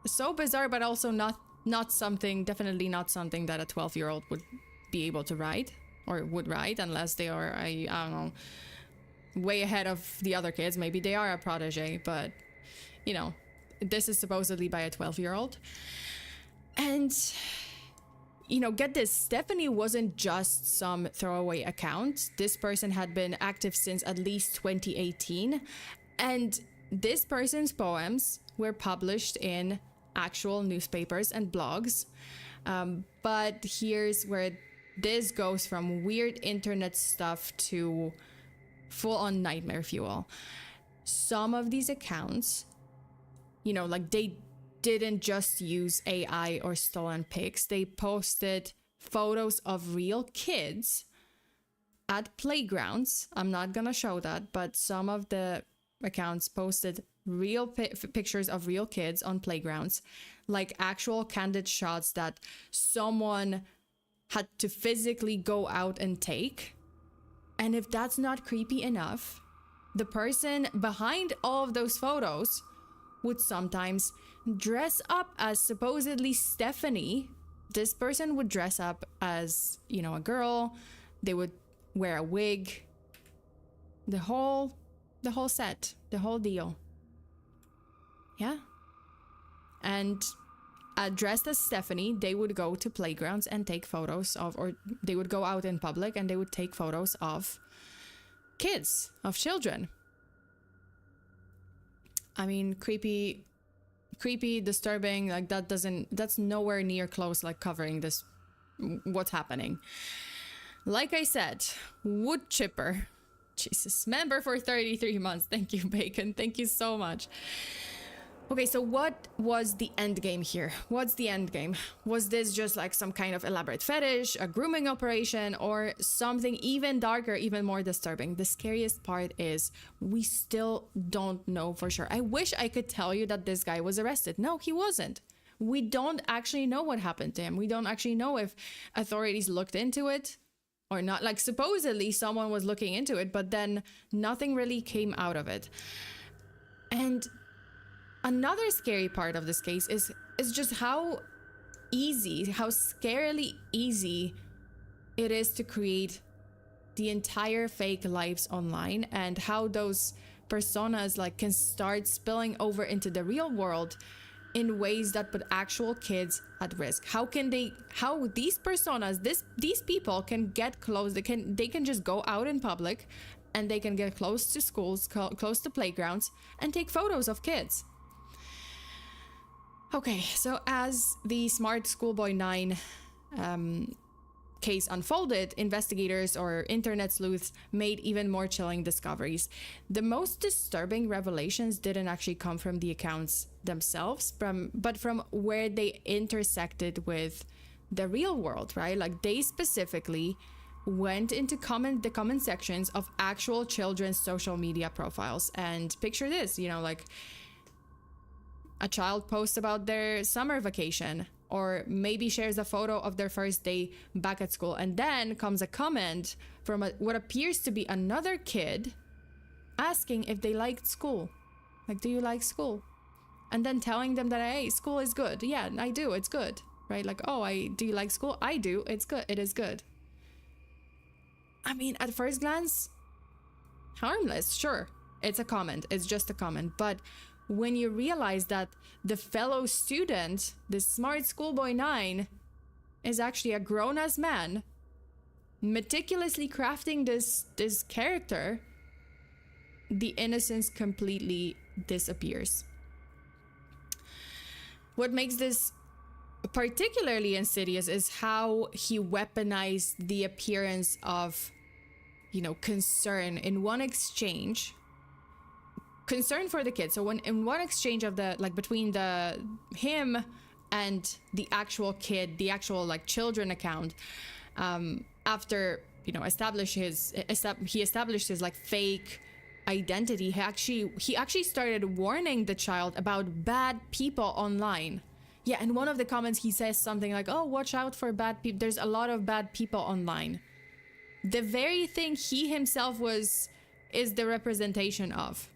so bizarre, but also not something, definitely not something that a 12-year-old would be able to write, or would write, unless they are, I don't know, way ahead of the other kids. Maybe they are a protege, but, you know, this is supposedly by a 12-year-old. And, you know, get this, Stephanie wasn't just some throwaway account. This person had been active since at least 2018. And this person's poems were published in actual newspapers and blogs. But here's where this goes from weird internet stuff to full-on nightmare fuel. Some of these accounts, you know, like, they didn't just use AI or stolen pics. They posted photos of real kids at playgrounds. I'm not gonna show that, but some of the accounts posted real pictures of real kids on playgrounds, like actual candid shots that someone had to physically go out and take. And if that's not creepy enough, the person behind all of those photos would sometimes dress up as supposedly Stephanie. This person would dress up as, you know, a girl. They would wear a wig. The whole set, the whole deal. Yeah. And dressed as Stephanie, they would go to playgrounds and take photos of, or they would go out in public and they would take photos of kids, of children. I mean, creepy, disturbing, like, that's nowhere near close, like, covering this, what's happening. Like I said, wood chipper, Jesus, member for 33 months. Thank you, Bacon. Thank you so much. Okay, so what was the end game here? What's the end game? Was this just like some kind of elaborate fetish, a grooming operation, or something even darker, even more disturbing? The scariest part is we still don't know for sure. I wish I could tell you that this guy was arrested. No, he wasn't. We don't actually know what happened to him. We don't actually know if authorities looked into it or not. Like, supposedly someone was looking into it, but then nothing really came out of it. And another scary part of this case is just how easy, how scarily easy it is to create the entire fake lives online, and how those personas, like, can start spilling over into the real world in ways that put actual kids at risk. How these personas, these people can get close, they can just go out in public and they can get close to schools, close to playgrounds, and take photos of kids. Okay, so as the Smartschoolboy9 case unfolded, investigators or internet sleuths made even more chilling discoveries. The most disturbing revelations didn't actually come from the accounts themselves, but from where they intersected with the real world, right? Like, they specifically went into the comment sections of actual children's social media profiles. And picture this, you know, like, a child posts about their summer vacation, or maybe shares a photo of their first day back at school, and then comes a comment from what appears to be another kid asking if they liked school. Like, do you like school? And then telling them that, hey, school is good. Yeah, I do, it's good, right? Like, oh, do you like school? I do, it's good, it is good. I mean, at first glance, harmless, sure. It's a comment, it's just a comment, but when you realize that the fellow student, the Smartschoolboy9, is actually a grown-ass man meticulously crafting this character, the innocence completely disappears. What makes this particularly insidious is how he weaponized the appearance of, you know, concern in one exchange. Concern for the kid. So in one exchange of between him and the actual kid, the actual, like, children account, after, you know, he established his like fake identity. He actually started warning the child about bad people online. Yeah, in one of the comments he says something like, oh, watch out for bad people, there's a lot of bad people online. The very thing he himself is the representation of.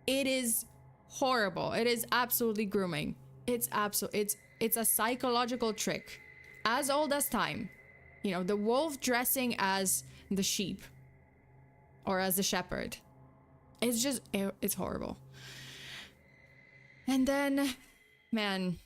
It is horrible. It is absolutely grooming. It's a psychological trick as old as time. You know, the wolf dressing as the sheep or as the shepherd. It's horrible. And then, man,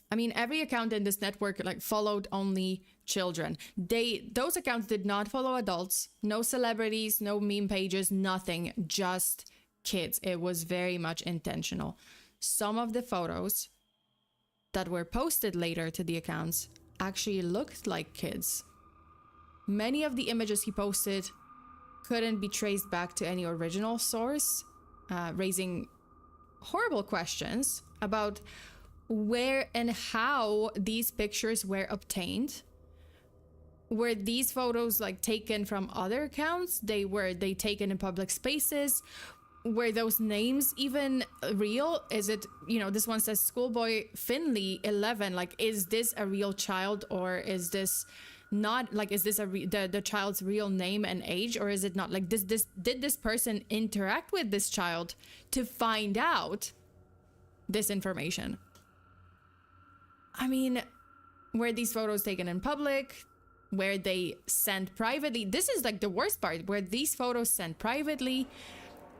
I mean, every account in this network like followed only children. Those accounts did not follow adults, no celebrities, no meme pages, nothing, just kids. It was very much intentional. Some of the photos that were posted later to the accounts actually looked like kids. Many of the images he posted couldn't be traced back to any original source, raising horrible questions about where and how these pictures were obtained. Were these photos like taken from other accounts? Were they taken in public spaces? Were those names even real? Is it, you know, this one says Schoolboy Finley 11. Like, is this a real child, or is this not? Like, is this the child's real name and age, or is it not? Like, did this person interact with this child to find out this information? I mean, were these photos taken in public? Were they sent privately? This is like the worst part. Were these photos sent privately?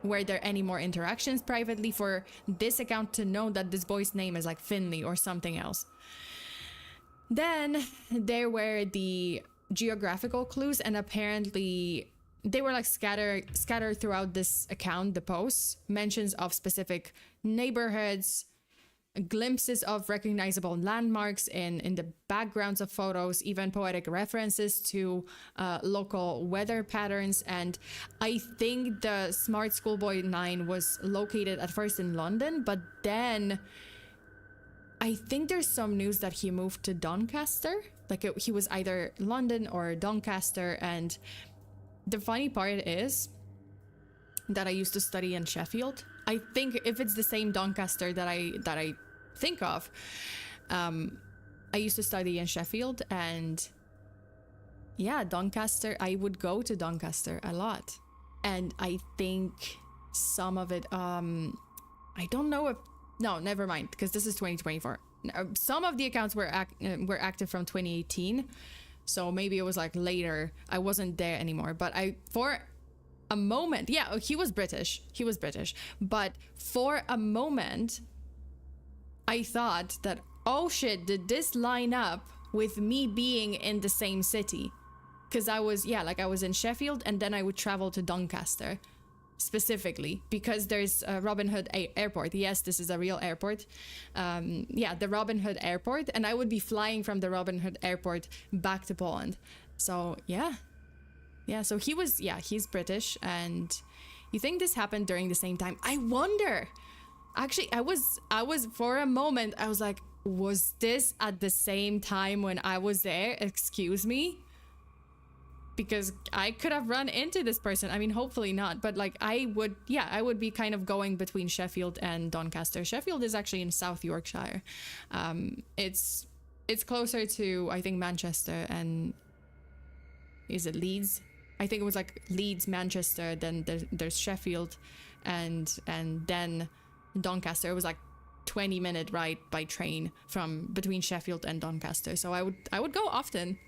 Were there any more interactions privately for this account to know that this boy's name is like Finley or something else? Then there were the geographical clues, and apparently they were like scattered throughout this account, the posts, mentions of specific neighborhoods, glimpses of recognizable landmarks in the backgrounds of photos, even poetic references to local weather patterns. And I think the Smartschoolboy9 was located at first in London, but then I think there's some news that he moved to Doncaster. Like he was either London or Doncaster. And the funny part is that I used to study in Sheffield. I think if it's the same Doncaster that I think of, I used to study in Sheffield, and yeah, Doncaster, I would go to Doncaster a lot. And I think some of it, I don't know if, no, never mind, because this is 2024. Some of the accounts were active from 2018, so maybe it was like later. I wasn't there anymore, but for a moment, yeah, he was British, but for a moment I thought that, oh shit, did this line up with me being in the same city? Because I was in Sheffield, and then I would travel to Doncaster specifically because there's a Robin Hood airport. Yes, this is a real airport. The Robin Hood airport, and I would be flying from the Robin Hood airport back to Poland. So yeah, so he's British. And you think this happened during the same time? I wonder. Actually, I was for a moment, I was like, was this at the same time when I was there? Excuse me? Because I could have run into this person. I mean, hopefully not, but like I would be kind of going between Sheffield and Doncaster. Sheffield is actually in South Yorkshire. It's closer to, I think, Manchester, and is it Leeds? I think it was like Leeds, Manchester, then there's Sheffield, and then Doncaster. It was like 20-minute ride by train from between Sheffield and Doncaster. So I would go often.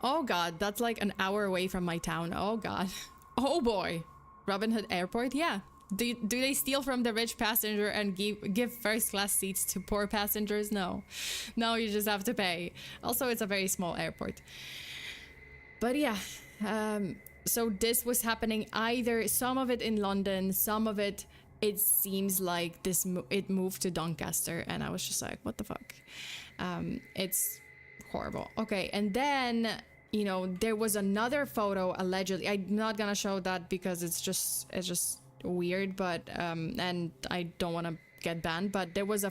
Oh god, that's like an hour away from my town. Oh god. Oh boy. Robin Hood Airport, yeah. Do they steal from the rich passenger and give first class seats to poor passengers? No, you just have to pay. Also, it's a very small airport. But yeah, so this was happening, either some of it in London, some of it seems like it moved to Doncaster, and I was just like, what the fuck? It's horrible. Okay, and then, you know, there was another photo allegedly. I'm not gonna show that because it's just weird, but and I don't want to get banned, but there was an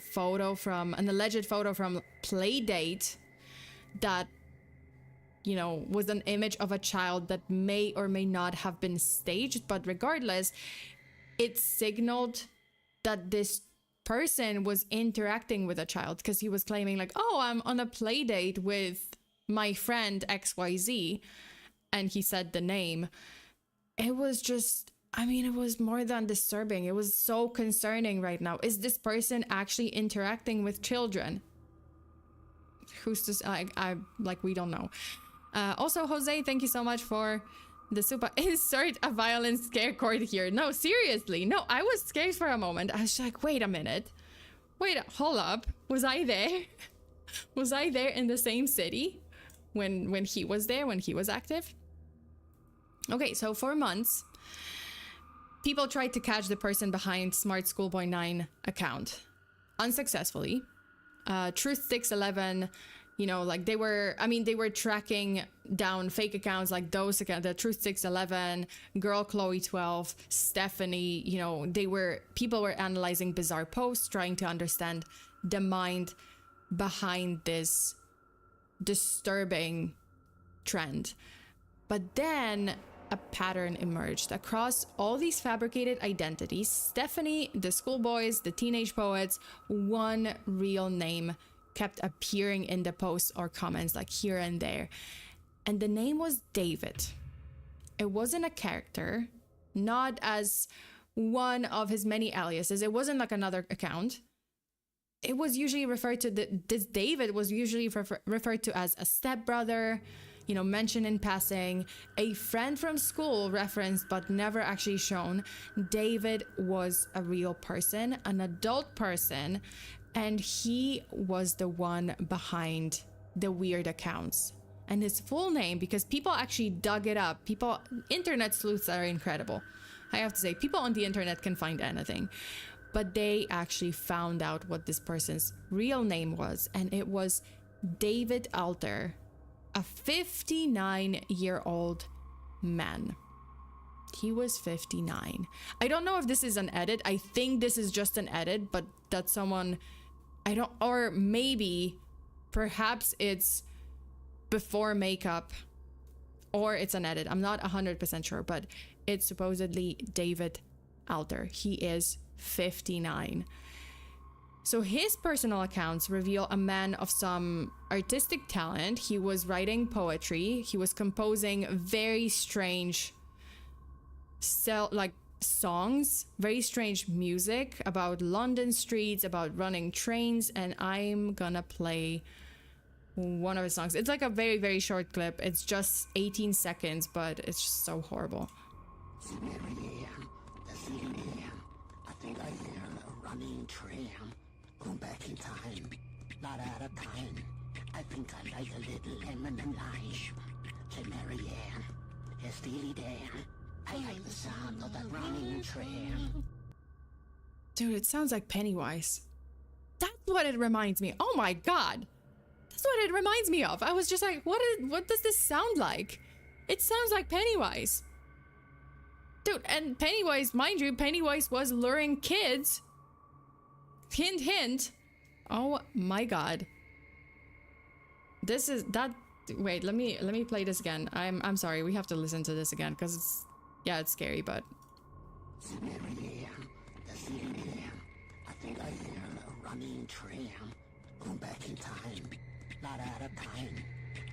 alleged photo from Playdate that you know, was an image of a child that may or may not have been staged. But regardless, it signaled that this person was interacting with a child, because he was claiming like, oh, I'm on a play date with my friend XYZ, and he said the name. It was just, I mean, it was more than disturbing. It was so concerning right now. Is this person actually interacting with children? Who's this? I like, we don't know. Also, Jose, thank you so much for the super. Insert a violent scare cord here. No, seriously. No, I was scared for a moment. I was like, wait a minute. Wait, hold up. Was I there? Was I there in the same city when he was there, when he was active? Okay, so for months, people tried to catch the person behind Smartschoolboy9 account. Unsuccessfully. Truth611, you know, like they were tracking down fake accounts like those accounts, the Truth611, Girl Chloe 12, Stephanie, you know, people were analyzing bizarre posts, trying to understand the mind behind this disturbing trend. But then a pattern emerged across all these fabricated identities. Stephanie, the schoolboys, the teenage poets, one real name kept appearing in the posts or comments like here and there. And the name was David. It wasn't a character, not as one of his many aliases. It wasn't like another account. It was usually referred to, this David was usually referred to as a stepbrother, you know, mentioned in passing, a friend from school referenced but never actually shown. David was a real person, an adult person, and he was the one behind the weird accounts. And his full name, because people actually dug it up, internet sleuths are incredible. I have to say, people on the internet can find anything. But they actually found out what this person's real name was, and it was David Alter, a 59-year-old man. He was 59. I don't know if this is an edit. I think this is just an edit, but that someone, or maybe, perhaps it's before makeup, or it's an edit. I'm not 100% sure, but it's supposedly David Alter. He is 59. So his personal accounts reveal a man of some artistic talent. He was writing poetry. He was composing very strange songs, very strange music about London streets, about running trains, and I'm gonna play one of his songs. It's like a very, very short clip. It's just 18 seconds, but it's just so horrible. I think I hear a running tram going back in time, not out of time. I think I like a little lemon and lime. Say Marianne, hey Steely Dan, I like the sound of that running tram. Dude, it sounds like Pennywise. That's what it reminds me. Oh my god, that's what it reminds me of. I was just like, what does this sound like? It sounds like Pennywise. Dude, and Pennywise, mind you, Pennywise was luring kids. Hint, hint. Oh my god. This is that. Wait, let me play this again. I'm sorry, we have to listen to this again because it's, yeah, it's scary, but. I think I hear a running tram going back in time, not out of time.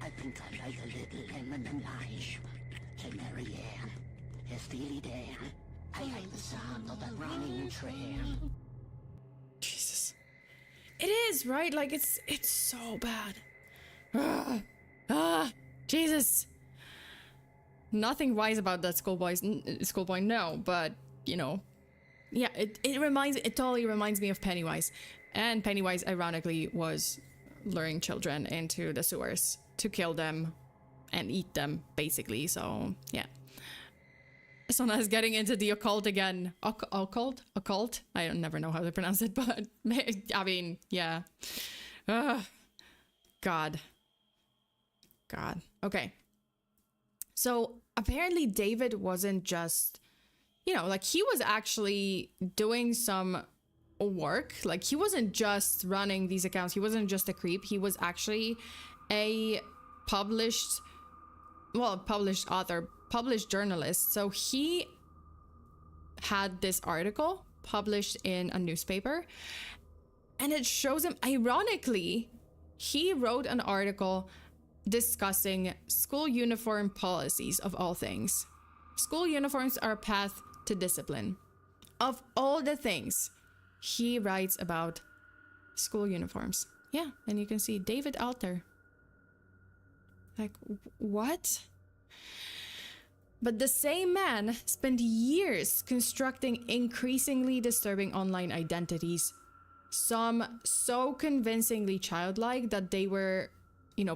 I think I like a little lemon and lime. Say Marianne, hey Steely Dan, I like the sound of that running tram. Jesus. It is, right? Like, it's so bad. Jesus. Nothing wise about that schoolboy, no, but, you know. Yeah, it totally reminds me of Pennywise. And Pennywise, ironically, was luring children into the sewers to kill them and eat them, basically, so, yeah. Sona is getting into the occult again. Occult? I don't never know how to pronounce it, but I mean, yeah. God. Okay. So apparently David wasn't just, you know, like he was actually doing some work. Like he wasn't just running these accounts. He wasn't just a creep. He was actually a published well, published author, published journalist. So he had this article published in a newspaper, and it shows him, ironically, he wrote an article discussing school uniform policies of all things. School uniforms are a path to discipline. Of all the things, he writes about school uniforms. Yeah, and you can see David Alter. Like, what? But the same man spent years constructing increasingly disturbing online identities, some so convincingly childlike that they were,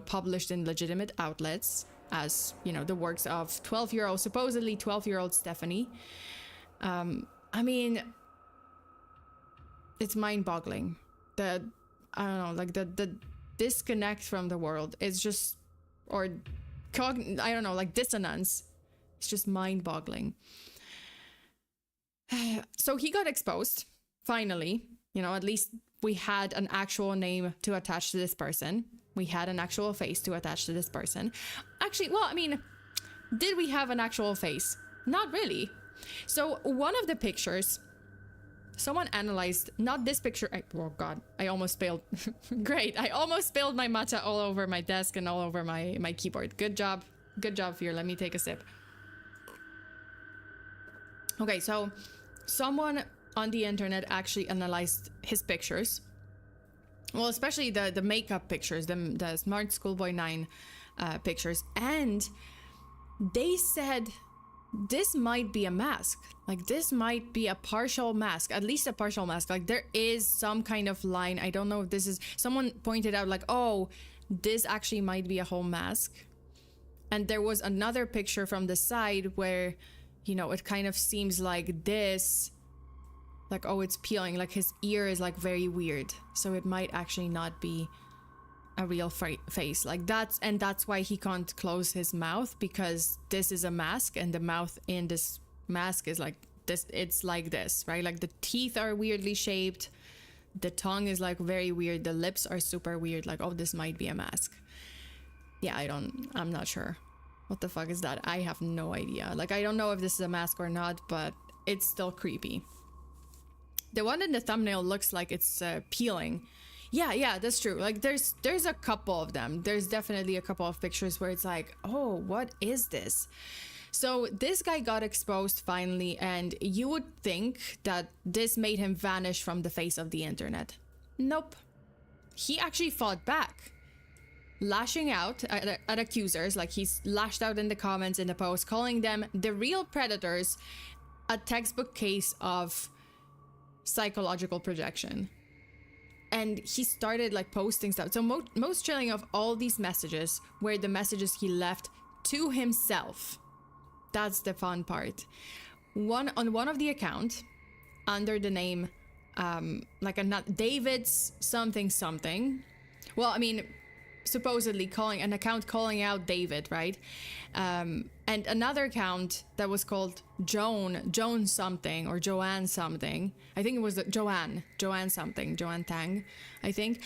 published in legitimate outlets as, the works of supposedly 12-year-old Stephanie. I mean, it's mind-boggling. The disconnect from the world is just, dissonance. It's just mind-boggling. So he got exposed, finally. At least we had an actual name to attach to this person. We had an actual face to attach to this person. Actually, well, I mean, did we have an actual face? Not really. So one of the pictures, someone analyzed, not this picture. Oh God, I almost spilled. Great. I almost spilled my matcha all over my desk and all over my keyboard. Good job. Good job, Fear. Let me take a sip. Okay, so someone on the internet actually analyzed his pictures. Well, especially the makeup pictures, the Smartschoolboy9 pictures. And they said this might be a mask. Like, this might be a partial mask, at least a partial mask. Like, there is some kind of line. I don't know if this is... Someone pointed out, like, oh, this actually might be a whole mask. And there was another picture from the side where, it kind of seems like this... Like, oh, it's peeling. Like, his ear is, like, very weird. So it might actually not be a real face. Like, that's why he can't close his mouth, because this is a mask, and the mouth in this mask is like this. It's like this, right? Like, the teeth are weirdly shaped. The tongue is, like, very weird. The lips are super weird. Like, oh, this might be a mask. Yeah, I'm not sure. What the fuck is that? I have no idea. Like, I don't know if this is a mask or not, but it's still creepy. The one in the thumbnail looks like it's peeling. Yeah, that's true. Like, there's a couple of them. There's definitely a couple of pictures where it's like, oh, what is this? So this guy got exposed finally, and you would think that this made him vanish from the face of the internet. Nope. He actually fought back, lashing out at accusers. Like, he's lashed out in the comments in the post, calling them the real predators, a textbook case of psychological projection. And he started, like, posting stuff. So most chilling of all these messages were the messages he left to himself. That's the fun part. On one of the account, under the name David's something. Well, I mean, supposedly calling out David, right? And another account that was called Joan something, or Joanne something. I think it was Joanne Tang, I think.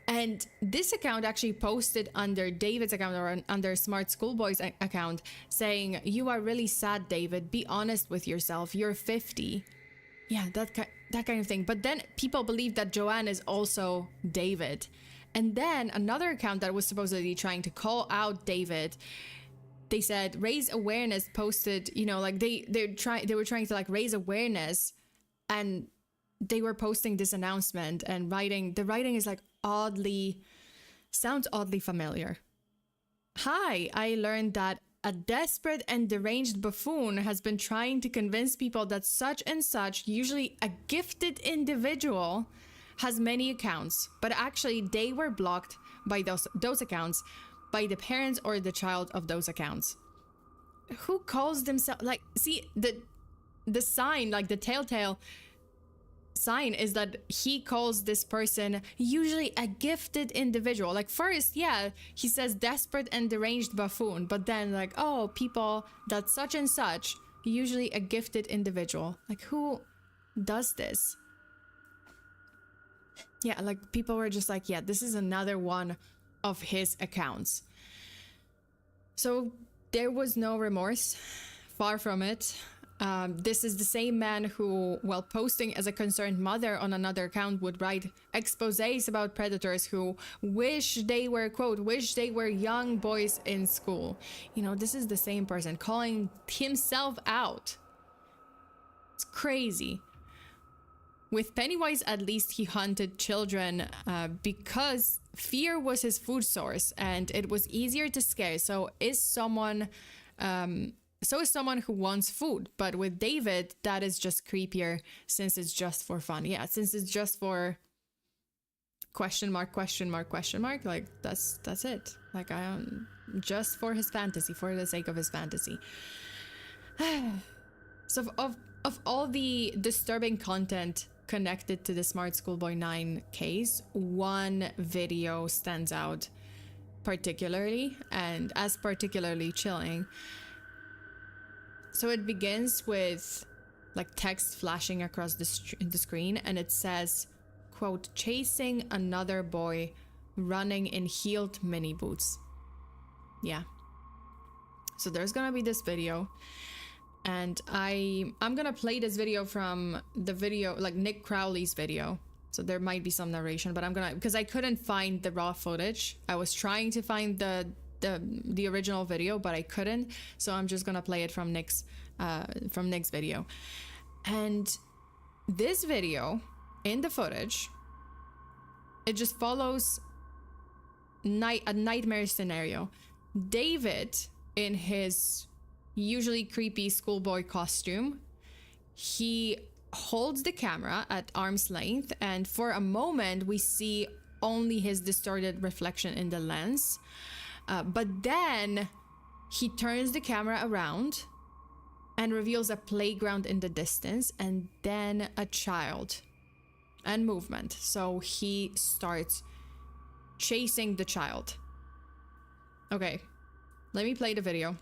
And this account actually posted under David's account, or under Smart Schoolboy's account, saying, "You are really sad, David. Be honest with yourself. You're 50. Yeah, that kind of thing. But then people believe that Joanne is also David. And then another account that was supposedly trying to call out David, they said raise awareness, posted, like they were trying to, like, raise awareness, and they were posting this announcement and the writing is, like, sounds oddly familiar. Hi, I learned that a desperate and deranged buffoon has been trying to convince people that such and such, usually a gifted individual, has many accounts, but actually they were blocked by those accounts by the parents or the child of those accounts. Who calls themselves, like, see, the sign, like the telltale sign is that he calls this person usually a gifted individual. Like, first, yeah, he says desperate and deranged buffoon, but then, like, oh, people that such and such, usually a gifted individual. Like, who does this? Yeah, like, people were just like, yeah, this is another one of his accounts. So There was no remorse, far from it. This is the same man who, while posting as a concerned mother on another account, would write exposés about predators who wish they were, quote, wish they were young boys in school. You know, this is the same person calling himself out. It's crazy. With Pennywise, at least he hunted children because fear was his food source and it was easier to scare. So is someone who wants food. But with David, that is just creepier since it's just for fun. Yeah, since it's just for question mark, like that's it. Like just for his fantasy, for the sake of his fantasy. So of all the disturbing content connected to the Smartschoolboy9 case, one video stands out particularly and as particularly chilling. So it begins with like text flashing across the screen, and it says, quote, chasing another boy running in heeled mini boots. Yeah. So there's gonna be this video, and I'm gonna play this video from the video, like Nick Crowley's video. So there might be some narration, but I'm gonna, because I couldn't find the raw footage. I was trying to find the original video, but I couldn't, so I'm just gonna play it from Nick's video. And this video, in the footage, it just follows a nightmare scenario. David, in his usually creepy schoolboy costume, he holds the camera at arm's length, and for a moment we see only his distorted reflection in the lens. But then he turns the camera around and reveals a playground in the distance, and then a child and movement. So he starts chasing the child. Okay, let me play the video.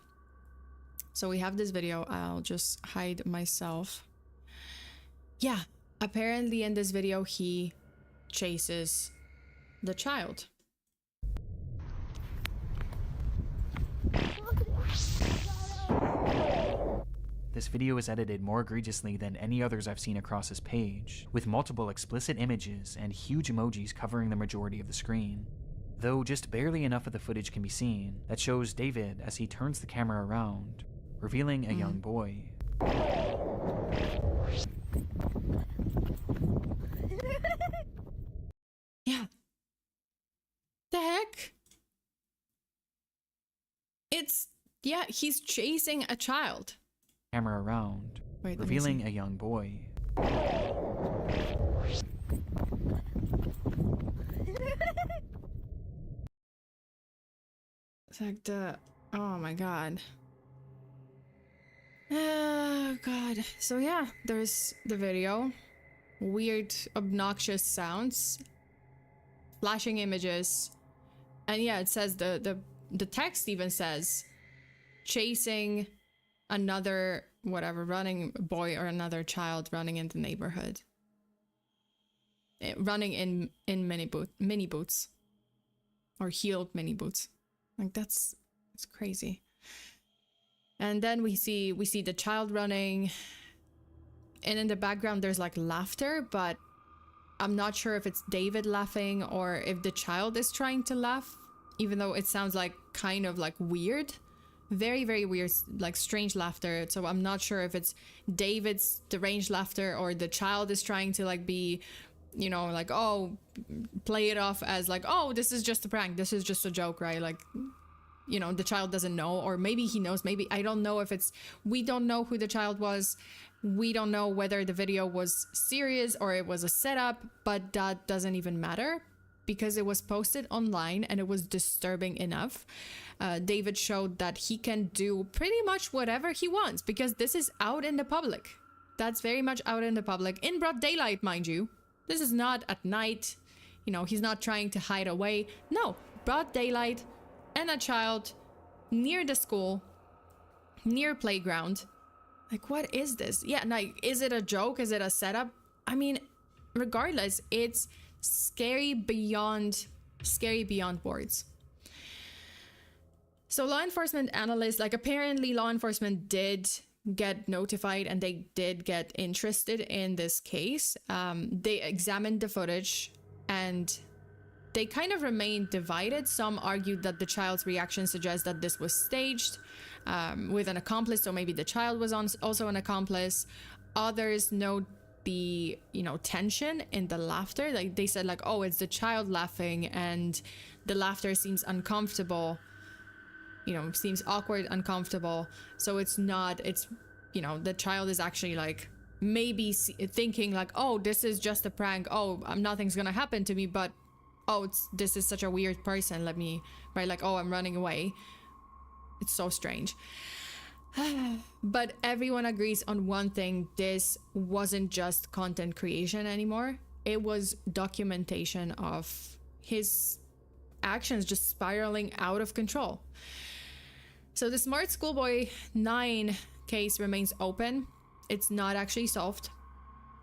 So we have this video. I'll just hide myself. Yeah, apparently in this video he chases the child. This video is edited more egregiously than any others I've seen across his page, with multiple explicit images and huge emojis covering the majority of the screen. Though just barely enough of the footage can be seen that shows David as he turns the camera around, revealing a young boy. Yeah. The heck? Yeah, he's chasing a child. Camera around, Wait, revealing a young boy. It's like oh my god. Oh god. So yeah, there's the video. Weird, obnoxious sounds, flashing images, and yeah, it says the text even says chasing another whatever running boy or another child running in the neighborhood, running in mini boots or heeled mini boots. Like it's crazy. And then we see the child running, and in the background there's like laughter, but I'm not sure if it's David laughing or if the child is trying to laugh, even though it sounds like kind of like weird. Very, very weird, like strange laughter. So I'm not sure if it's David's deranged laughter or the child is trying to like be, you know, like, oh, play it off as like, oh, this is just a prank. This is just a joke, right? Like, you know, the child doesn't know, or maybe he knows, maybe, I don't know if it's, we don't know who the child was. We don't know whether the video was serious or it was a setup, but that doesn't even matter because it was posted online and it was disturbing enough. David showed that he can do pretty much whatever he wants because this is out in the public. That's very much out in the public, in broad daylight, mind you. This is not at night. You know, he's not trying to hide away. No, broad daylight and a child near the school, near playground. Like, what is this? Yeah, like, is it a joke? Is it a setup? I mean, regardless, it's scary beyond words. So law enforcement analysts, like apparently law enforcement did get notified and they did get interested in this case. They examined the footage and they kind of remained divided. Some argued that the child's reaction suggests that this was staged with an accomplice, so maybe the child was also an accomplice. Others note the, you know, tension in the laughter. Like they said, like, oh, it's the child laughing and the laughter seems uncomfortable, you know, seems awkward, uncomfortable. So it's not, it's, you know, the child is actually like maybe thinking like, oh, this is just a prank. Oh, nothing's gonna happen to me, but oh, this is such a weird person. Let me, right? Like, oh, I'm running away. It's so strange. But everyone agrees on one thing. This wasn't just content creation anymore. It was documentation of his actions just spiraling out of control. So the Smartschoolboy9 case remains open. It's not actually solved.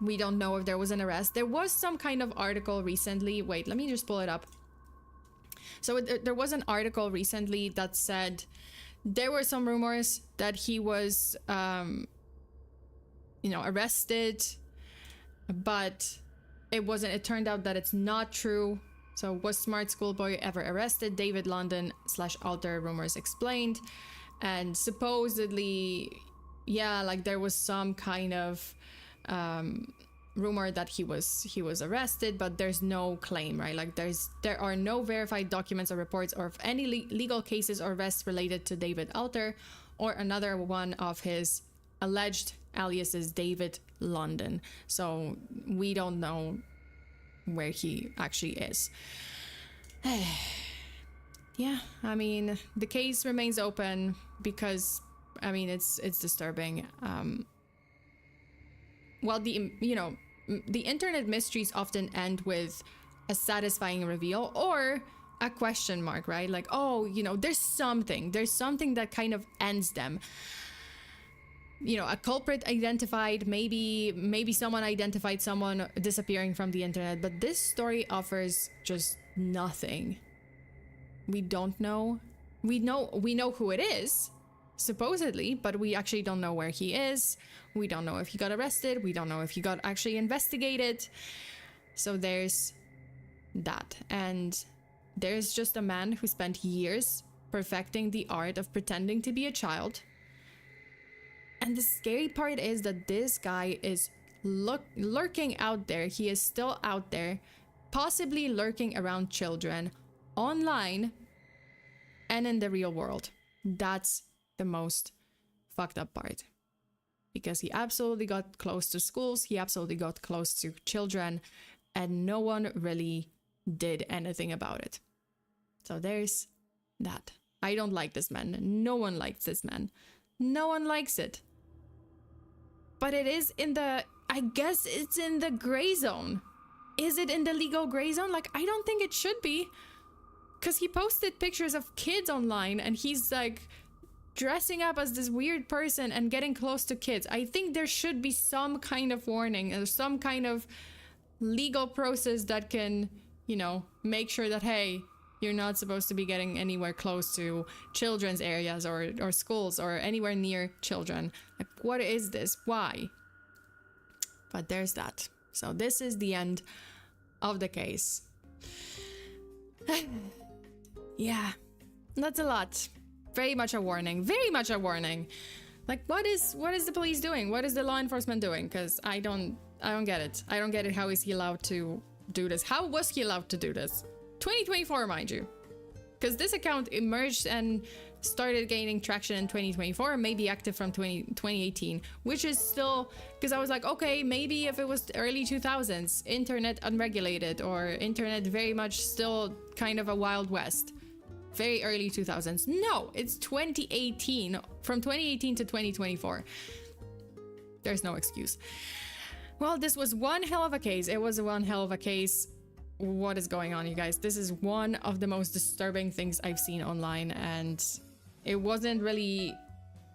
We don't know if there was an arrest. There was some kind of article recently. Wait, let me just pull it up. So there was an article recently that said there were some rumors that he was, you know, arrested, but it wasn't. It turned out that it's not true. So was Smartschoolboy ever arrested? David London / Alter rumors explained. And supposedly, yeah, like there was some kind of rumor that he was arrested, but there's no claim, right? Like there are no verified documents or reports or of any legal cases or arrests related to David Alter or another one of his alleged aliases, David London. So we don't know where he actually is. Yeah, I mean, the case remains open because, I mean, it's disturbing. Well, the internet mysteries often end with a satisfying reveal or a question mark, right? Like, oh, you know, there's something that kind of ends them. You know, a culprit identified, maybe someone identified someone disappearing from the internet, but this story offers just nothing. We don't know. We know who it is, supposedly, but we actually don't know where he is. We don't know if he got arrested. We don't know if he got actually investigated. So there's that. And there's just a man who spent years perfecting the art of pretending to be a child. And the scary part is that this guy is lurking out there. He is still out there, possibly lurking around children online and in the real world. That's the most fucked up part. Because he absolutely got close to schools, he absolutely got close to children, and no one really did anything about it. So there's that. I don't like this man. No one likes this man. No one likes it. But it is in the, I guess it's in the gray zone. Is it in the legal gray zone? Like, I don't think it should be. Because he posted pictures of kids online and he's like dressing up as this weird person and getting close to kids. I think there should be some kind of warning or some kind of legal process that can, you know, make sure that, hey, you're not supposed to be getting anywhere close to children's areas or schools or anywhere near children. Like, what is this? Why? But there's that. So this is the end of the case. Yeah, that's a lot. Very much a warning. Very much a warning. Like, what is the police doing? What is the law enforcement doing? Because I don't get it. I don't get it. How is he allowed to do this? How was he allowed to do this? 2024, mind you. Because this account emerged and started gaining traction in 2024, maybe active from 2018, which is still, because I was like, okay, maybe if it was early 2000s, internet unregulated or internet very much still kind of a Wild West. Very early 2000s. No, it's 2018. From 2018 to 2024. There's no excuse. Well, this was one hell of a case. It was one hell of a case. What is going on, you guys? This is one of the most disturbing things I've seen online, and it wasn't really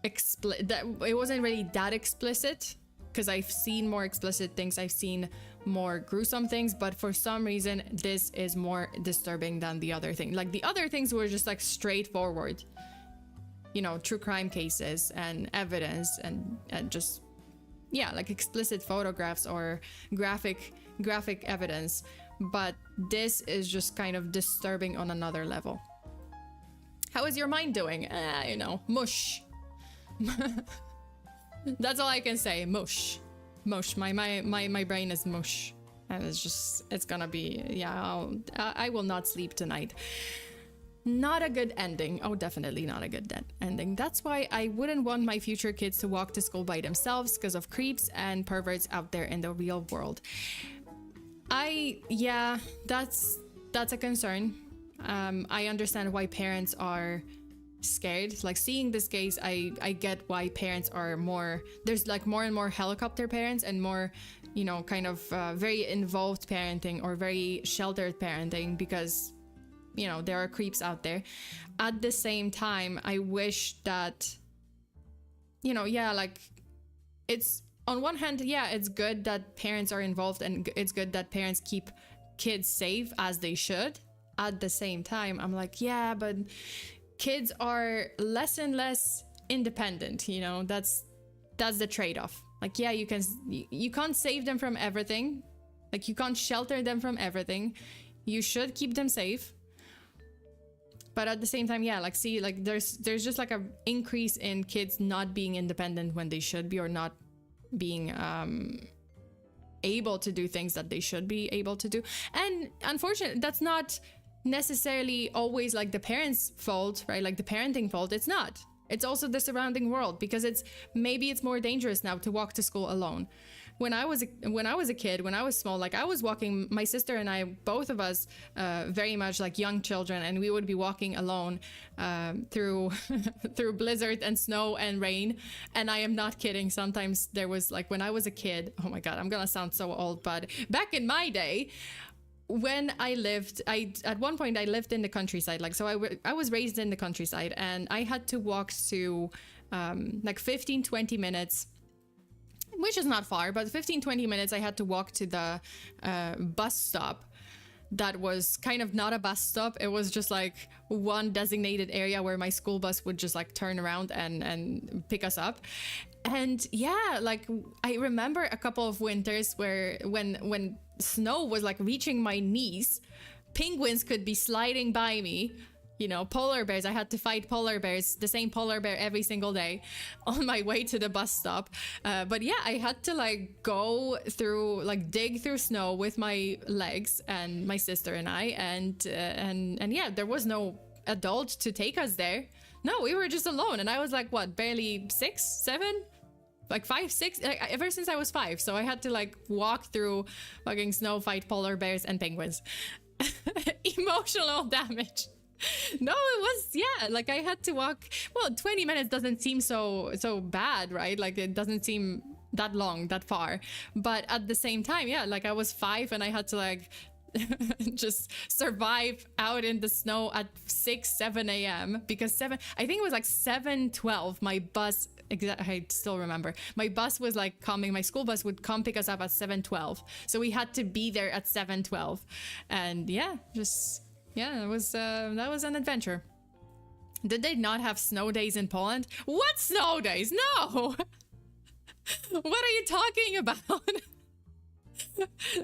that explicit, because I've seen more explicit things, I've seen more gruesome things, but for some reason this is more disturbing than the other thing. Like, the other things were just like straightforward, true crime cases and evidence and just, yeah, like explicit photographs or graphic evidence. But this is just kind of disturbing on another level. How is your mind doing? Mush. That's all I can say. Mush. My brain is mush. And it's gonna be, yeah, I will not sleep tonight. Not a good ending. Oh, definitely not a good ending. That's why I wouldn't want my future kids to walk to school by themselves because of creeps and perverts out there in the real world. Yeah, that's a concern. I understand why parents are scared. Like, seeing this case, I get why parents are there's like more and more helicopter parents and more, kind of very involved parenting or very sheltered parenting because, there are creeps out there. At the same time, I wish that, yeah, like, it's on one hand, yeah, it's good that parents are involved and it's good that parents keep kids safe as they should. At the same time, I'm like, yeah, but kids are less and less independent, that's the trade-off. Like, yeah, you can't save them from everything. Like, you can't shelter them from everything. You should keep them safe. But at the same time, yeah, like, see, like, there's just like a increase in kids not being independent when they should be, or not being able to do things that they should be able to do. And unfortunately, that's not necessarily always like the parents' fault, right? Like the parenting fault. It's not. It's also the surrounding world, because maybe it's more dangerous now to walk to school alone. When I was a kid, when I was small, like, I was walking, my sister and I, both of us, very much like young children, and we would be walking alone through through blizzard and snow and rain. And I am not kidding. Sometimes there was, like, when I was a kid, oh my God, I'm gonna sound so old, but back in my day, when I lived, at one point I lived in the countryside, like, so I was raised in the countryside, and I had to walk to like 15-20 minutes, which is not far, but 15-20 minutes I had to walk to the bus stop. That was kind of not a bus stop. It was just like one designated area where my school bus would just like turn around and pick us up. And yeah, like, I remember a couple of winters where when snow was like reaching my knees, penguins could be sliding by me. Polar bears, I had to fight polar bears, the same polar bear every single day on my way to the bus stop. But yeah, I had to like go through, like, dig through snow with my legs, and my sister and I, and yeah, there was no adult to take us there. No, we were just alone. And I was like, what, barely 6, 7? Like 5, 6, ever since I was 5. So I had to like walk through fucking snow, fight polar bears and penguins. Emotional damage. No, it was, yeah, like, I had to walk. Well, 20 minutes doesn't seem so bad, right? Like, it doesn't seem that long, that far. But at the same time, yeah, like, I was 5 and I had to like just survive out in the snow at 6-7 a.m. because I think it was like 7:12 my bus, I still remember, my bus was like coming, my school bus would come pick us up at 7:12, so we had to be there at 7:12. And yeah, that was an adventure. Did they not have snow days in Poland? What snow days? No. What are you talking about?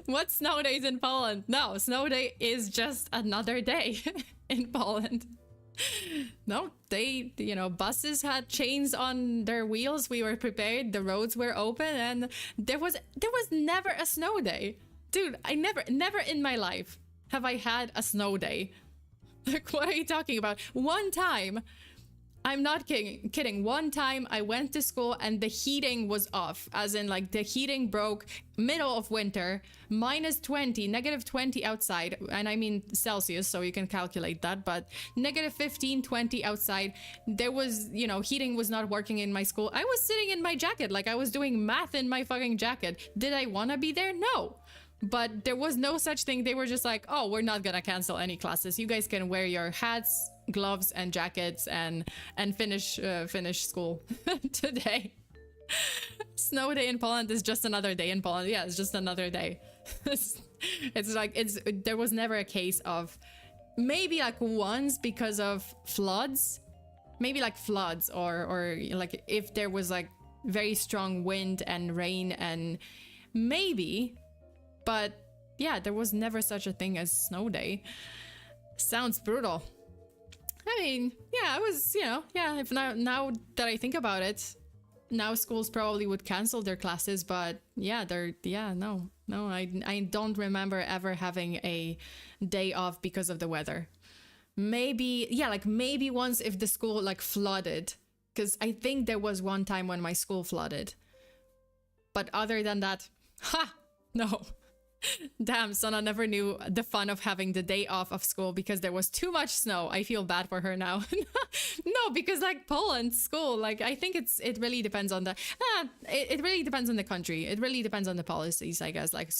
What snow days in Poland? No, snow day is just another day in Poland. No, they, buses had chains on their wheels. We were prepared. The roads were open, and there was never a snow day. Dude, I never in my life have I had a snow day. Like, what are you talking about? One time, I'm not kidding. One time I went to school and the heating was off. As in, like, the heating broke middle of winter, -20, -20 outside. And I mean Celsius, so you can calculate that. But -15, 20 outside. There was, heating was not working in my school. I was sitting in my jacket. Like, I was doing math in my fucking jacket. Did I want to be there? No. But there was no such thing. They were just like, oh, we're not gonna cancel any classes. You guys can wear your hats, gloves, and jackets and finish school today. Snow day in Poland is just another day in Poland. Yeah, it's just another day. There was never a case of, maybe like once because of floods, maybe like floods or like if there was like very strong wind and rain and maybe, but yeah, there was never such a thing as snow day. Sounds brutal. I mean, yeah, it was, you know, yeah, if now that I think about it, now schools probably would cancel their classes, but yeah, no, I don't remember ever having a day off because of the weather. Maybe, yeah, like maybe once if the school like flooded, because I think there was one time when my school flooded. But other than that, no. Damn, Sona never knew the fun of having the day off of school because there was too much snow. I feel bad for her now. No, because like Poland school, like I think it really depends on the it really depends on the country. It really depends on the policies, I guess. Like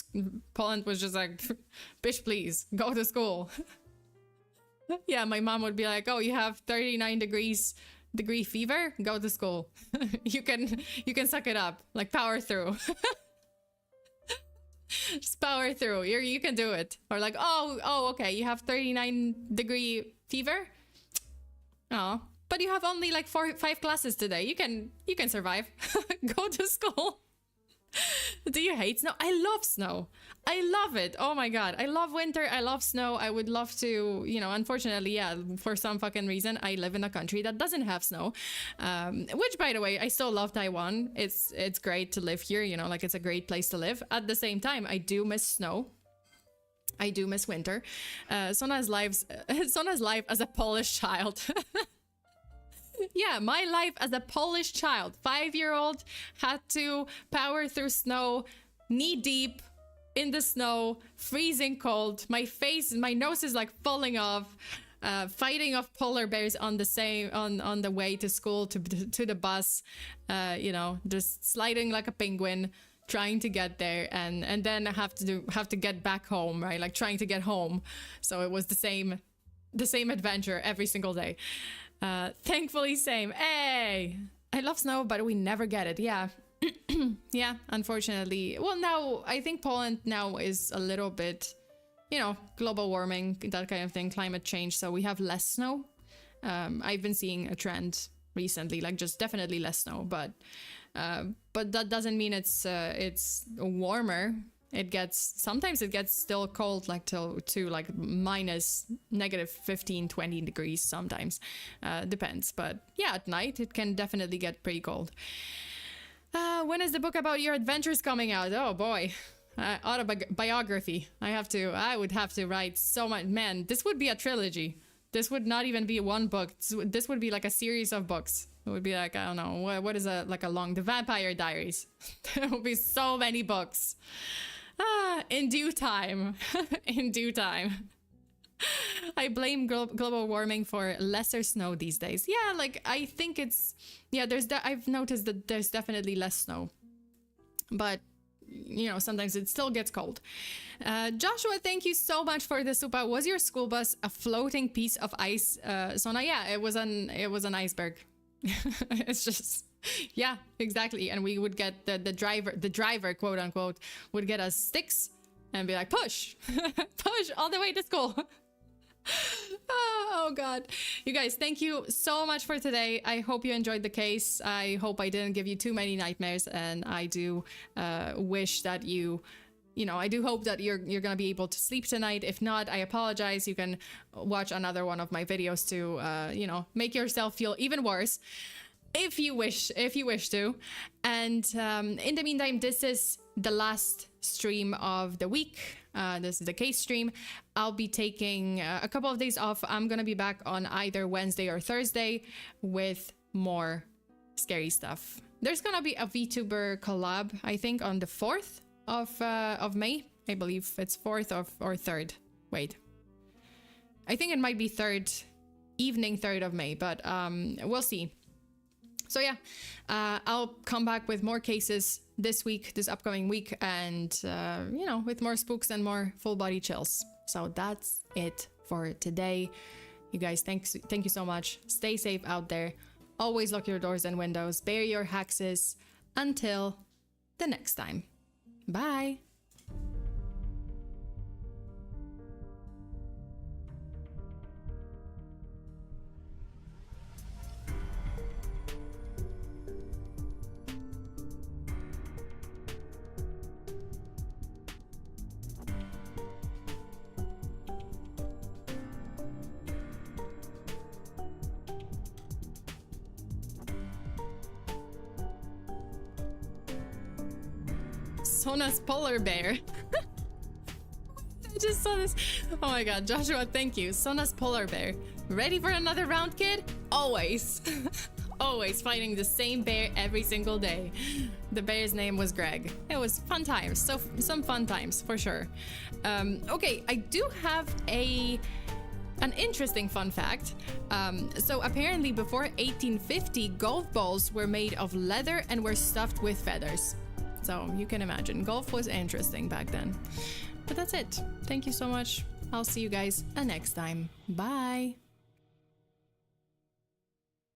Poland was just like, bitch, please go to school. Yeah, my mom would be like, oh, you have 39 degree fever, go to school. you can suck it up, like power through. Just power through. You can do it. Or like, oh, okay, you have 39-degree fever. Oh, but you have only like 5 classes today. You can survive. Go to school. Do you hate snow? I love snow. I love it. Oh my god. I love winter. I love snow. I would love to, you know, unfortunately, yeah, for some fucking reason, I live in a country that doesn't have snow. Which, by the way, I still love Taiwan. It's great to live here, you know, like it's a great place to live. At the same time, I do miss snow. I do miss winter. Sona's life as a Polish child. Yeah, my life as a Polish child, 5-year-old, had to power through snow, knee deep in the snow, freezing cold. My nose is like falling off, fighting off polar bears on the way to school, to the bus, you know, just sliding like a penguin, trying to get there, and then have to get back home, right? Like trying to get home. So it was the same adventure every single day. Thankfully same. Hey, I love snow, but we never get it. Yeah. Yeah, unfortunately. Well, now I think Poland now is a little bit, you know, global warming, that kind of thing, climate change, so we have less snow. I've been seeing a trend recently, like just definitely less snow, but that doesn't mean it's warmer. Sometimes it gets still cold, like to like minus -15, 20 degrees sometimes. Depends. But yeah, at night it can definitely get pretty cold. When is the book about your adventures coming out? Oh boy. Autobiography. I would have to write so much. Man, this would be a trilogy. This would not even be one book. This would be like a series of books. It would be like, I don't know, what is the Vampire Diaries. There would be so many books. In due time. In due time. I blame global warming for lesser snow these days. Yeah, like I think it's, yeah, I've noticed that there's definitely less snow, but you know, sometimes it still gets cold. Joshua, thank you so much for the supa. Was your school bus a floating piece of ice? Sona, yeah, it was an iceberg. It's just, yeah, exactly. And we would get the driver, quote unquote, would get us sticks and be like, push, push all the way to school. Oh god, you guys, thank you so much for today. I hope you enjoyed the case. I hope I didn't give you too many nightmares, and I do wish that I do hope that you're gonna be able to sleep tonight. If not, I apologize. You can watch another one of my videos to make yourself feel even worse if you wish to. And in the meantime, this is the last stream of the week. This is the case stream. I'll be taking a couple of days off. I'm gonna be back on either Wednesday or Thursday with more scary stuff. There's gonna be a VTuber collab, I think, on the 4th of May. I believe it's 4th or 3rd. Wait, I think it might be 3rd, evening 3rd of May, but we'll see. So yeah, I'll come back with more cases this upcoming week, and with more spooks and more full body chills. So that's it for today. You guys, thank you so much. Stay safe out there. Always lock your doors and windows. Bear your hexes. Until the next time. Bye. Sona's polar bear. I just saw this. Oh my god, Joshua, thank you. Sona's polar bear. Ready for another round, kid? Always. Always fighting the same bear every single day. The bear's name was Greg. It was fun times. So some fun times for sure. Okay, I do have an interesting fun fact. So apparently before 1850, golf balls were made of leather and were stuffed with feathers. So you can imagine, golf was interesting back then. But that's it. Thank you so much. I'll see you guys next time. Bye.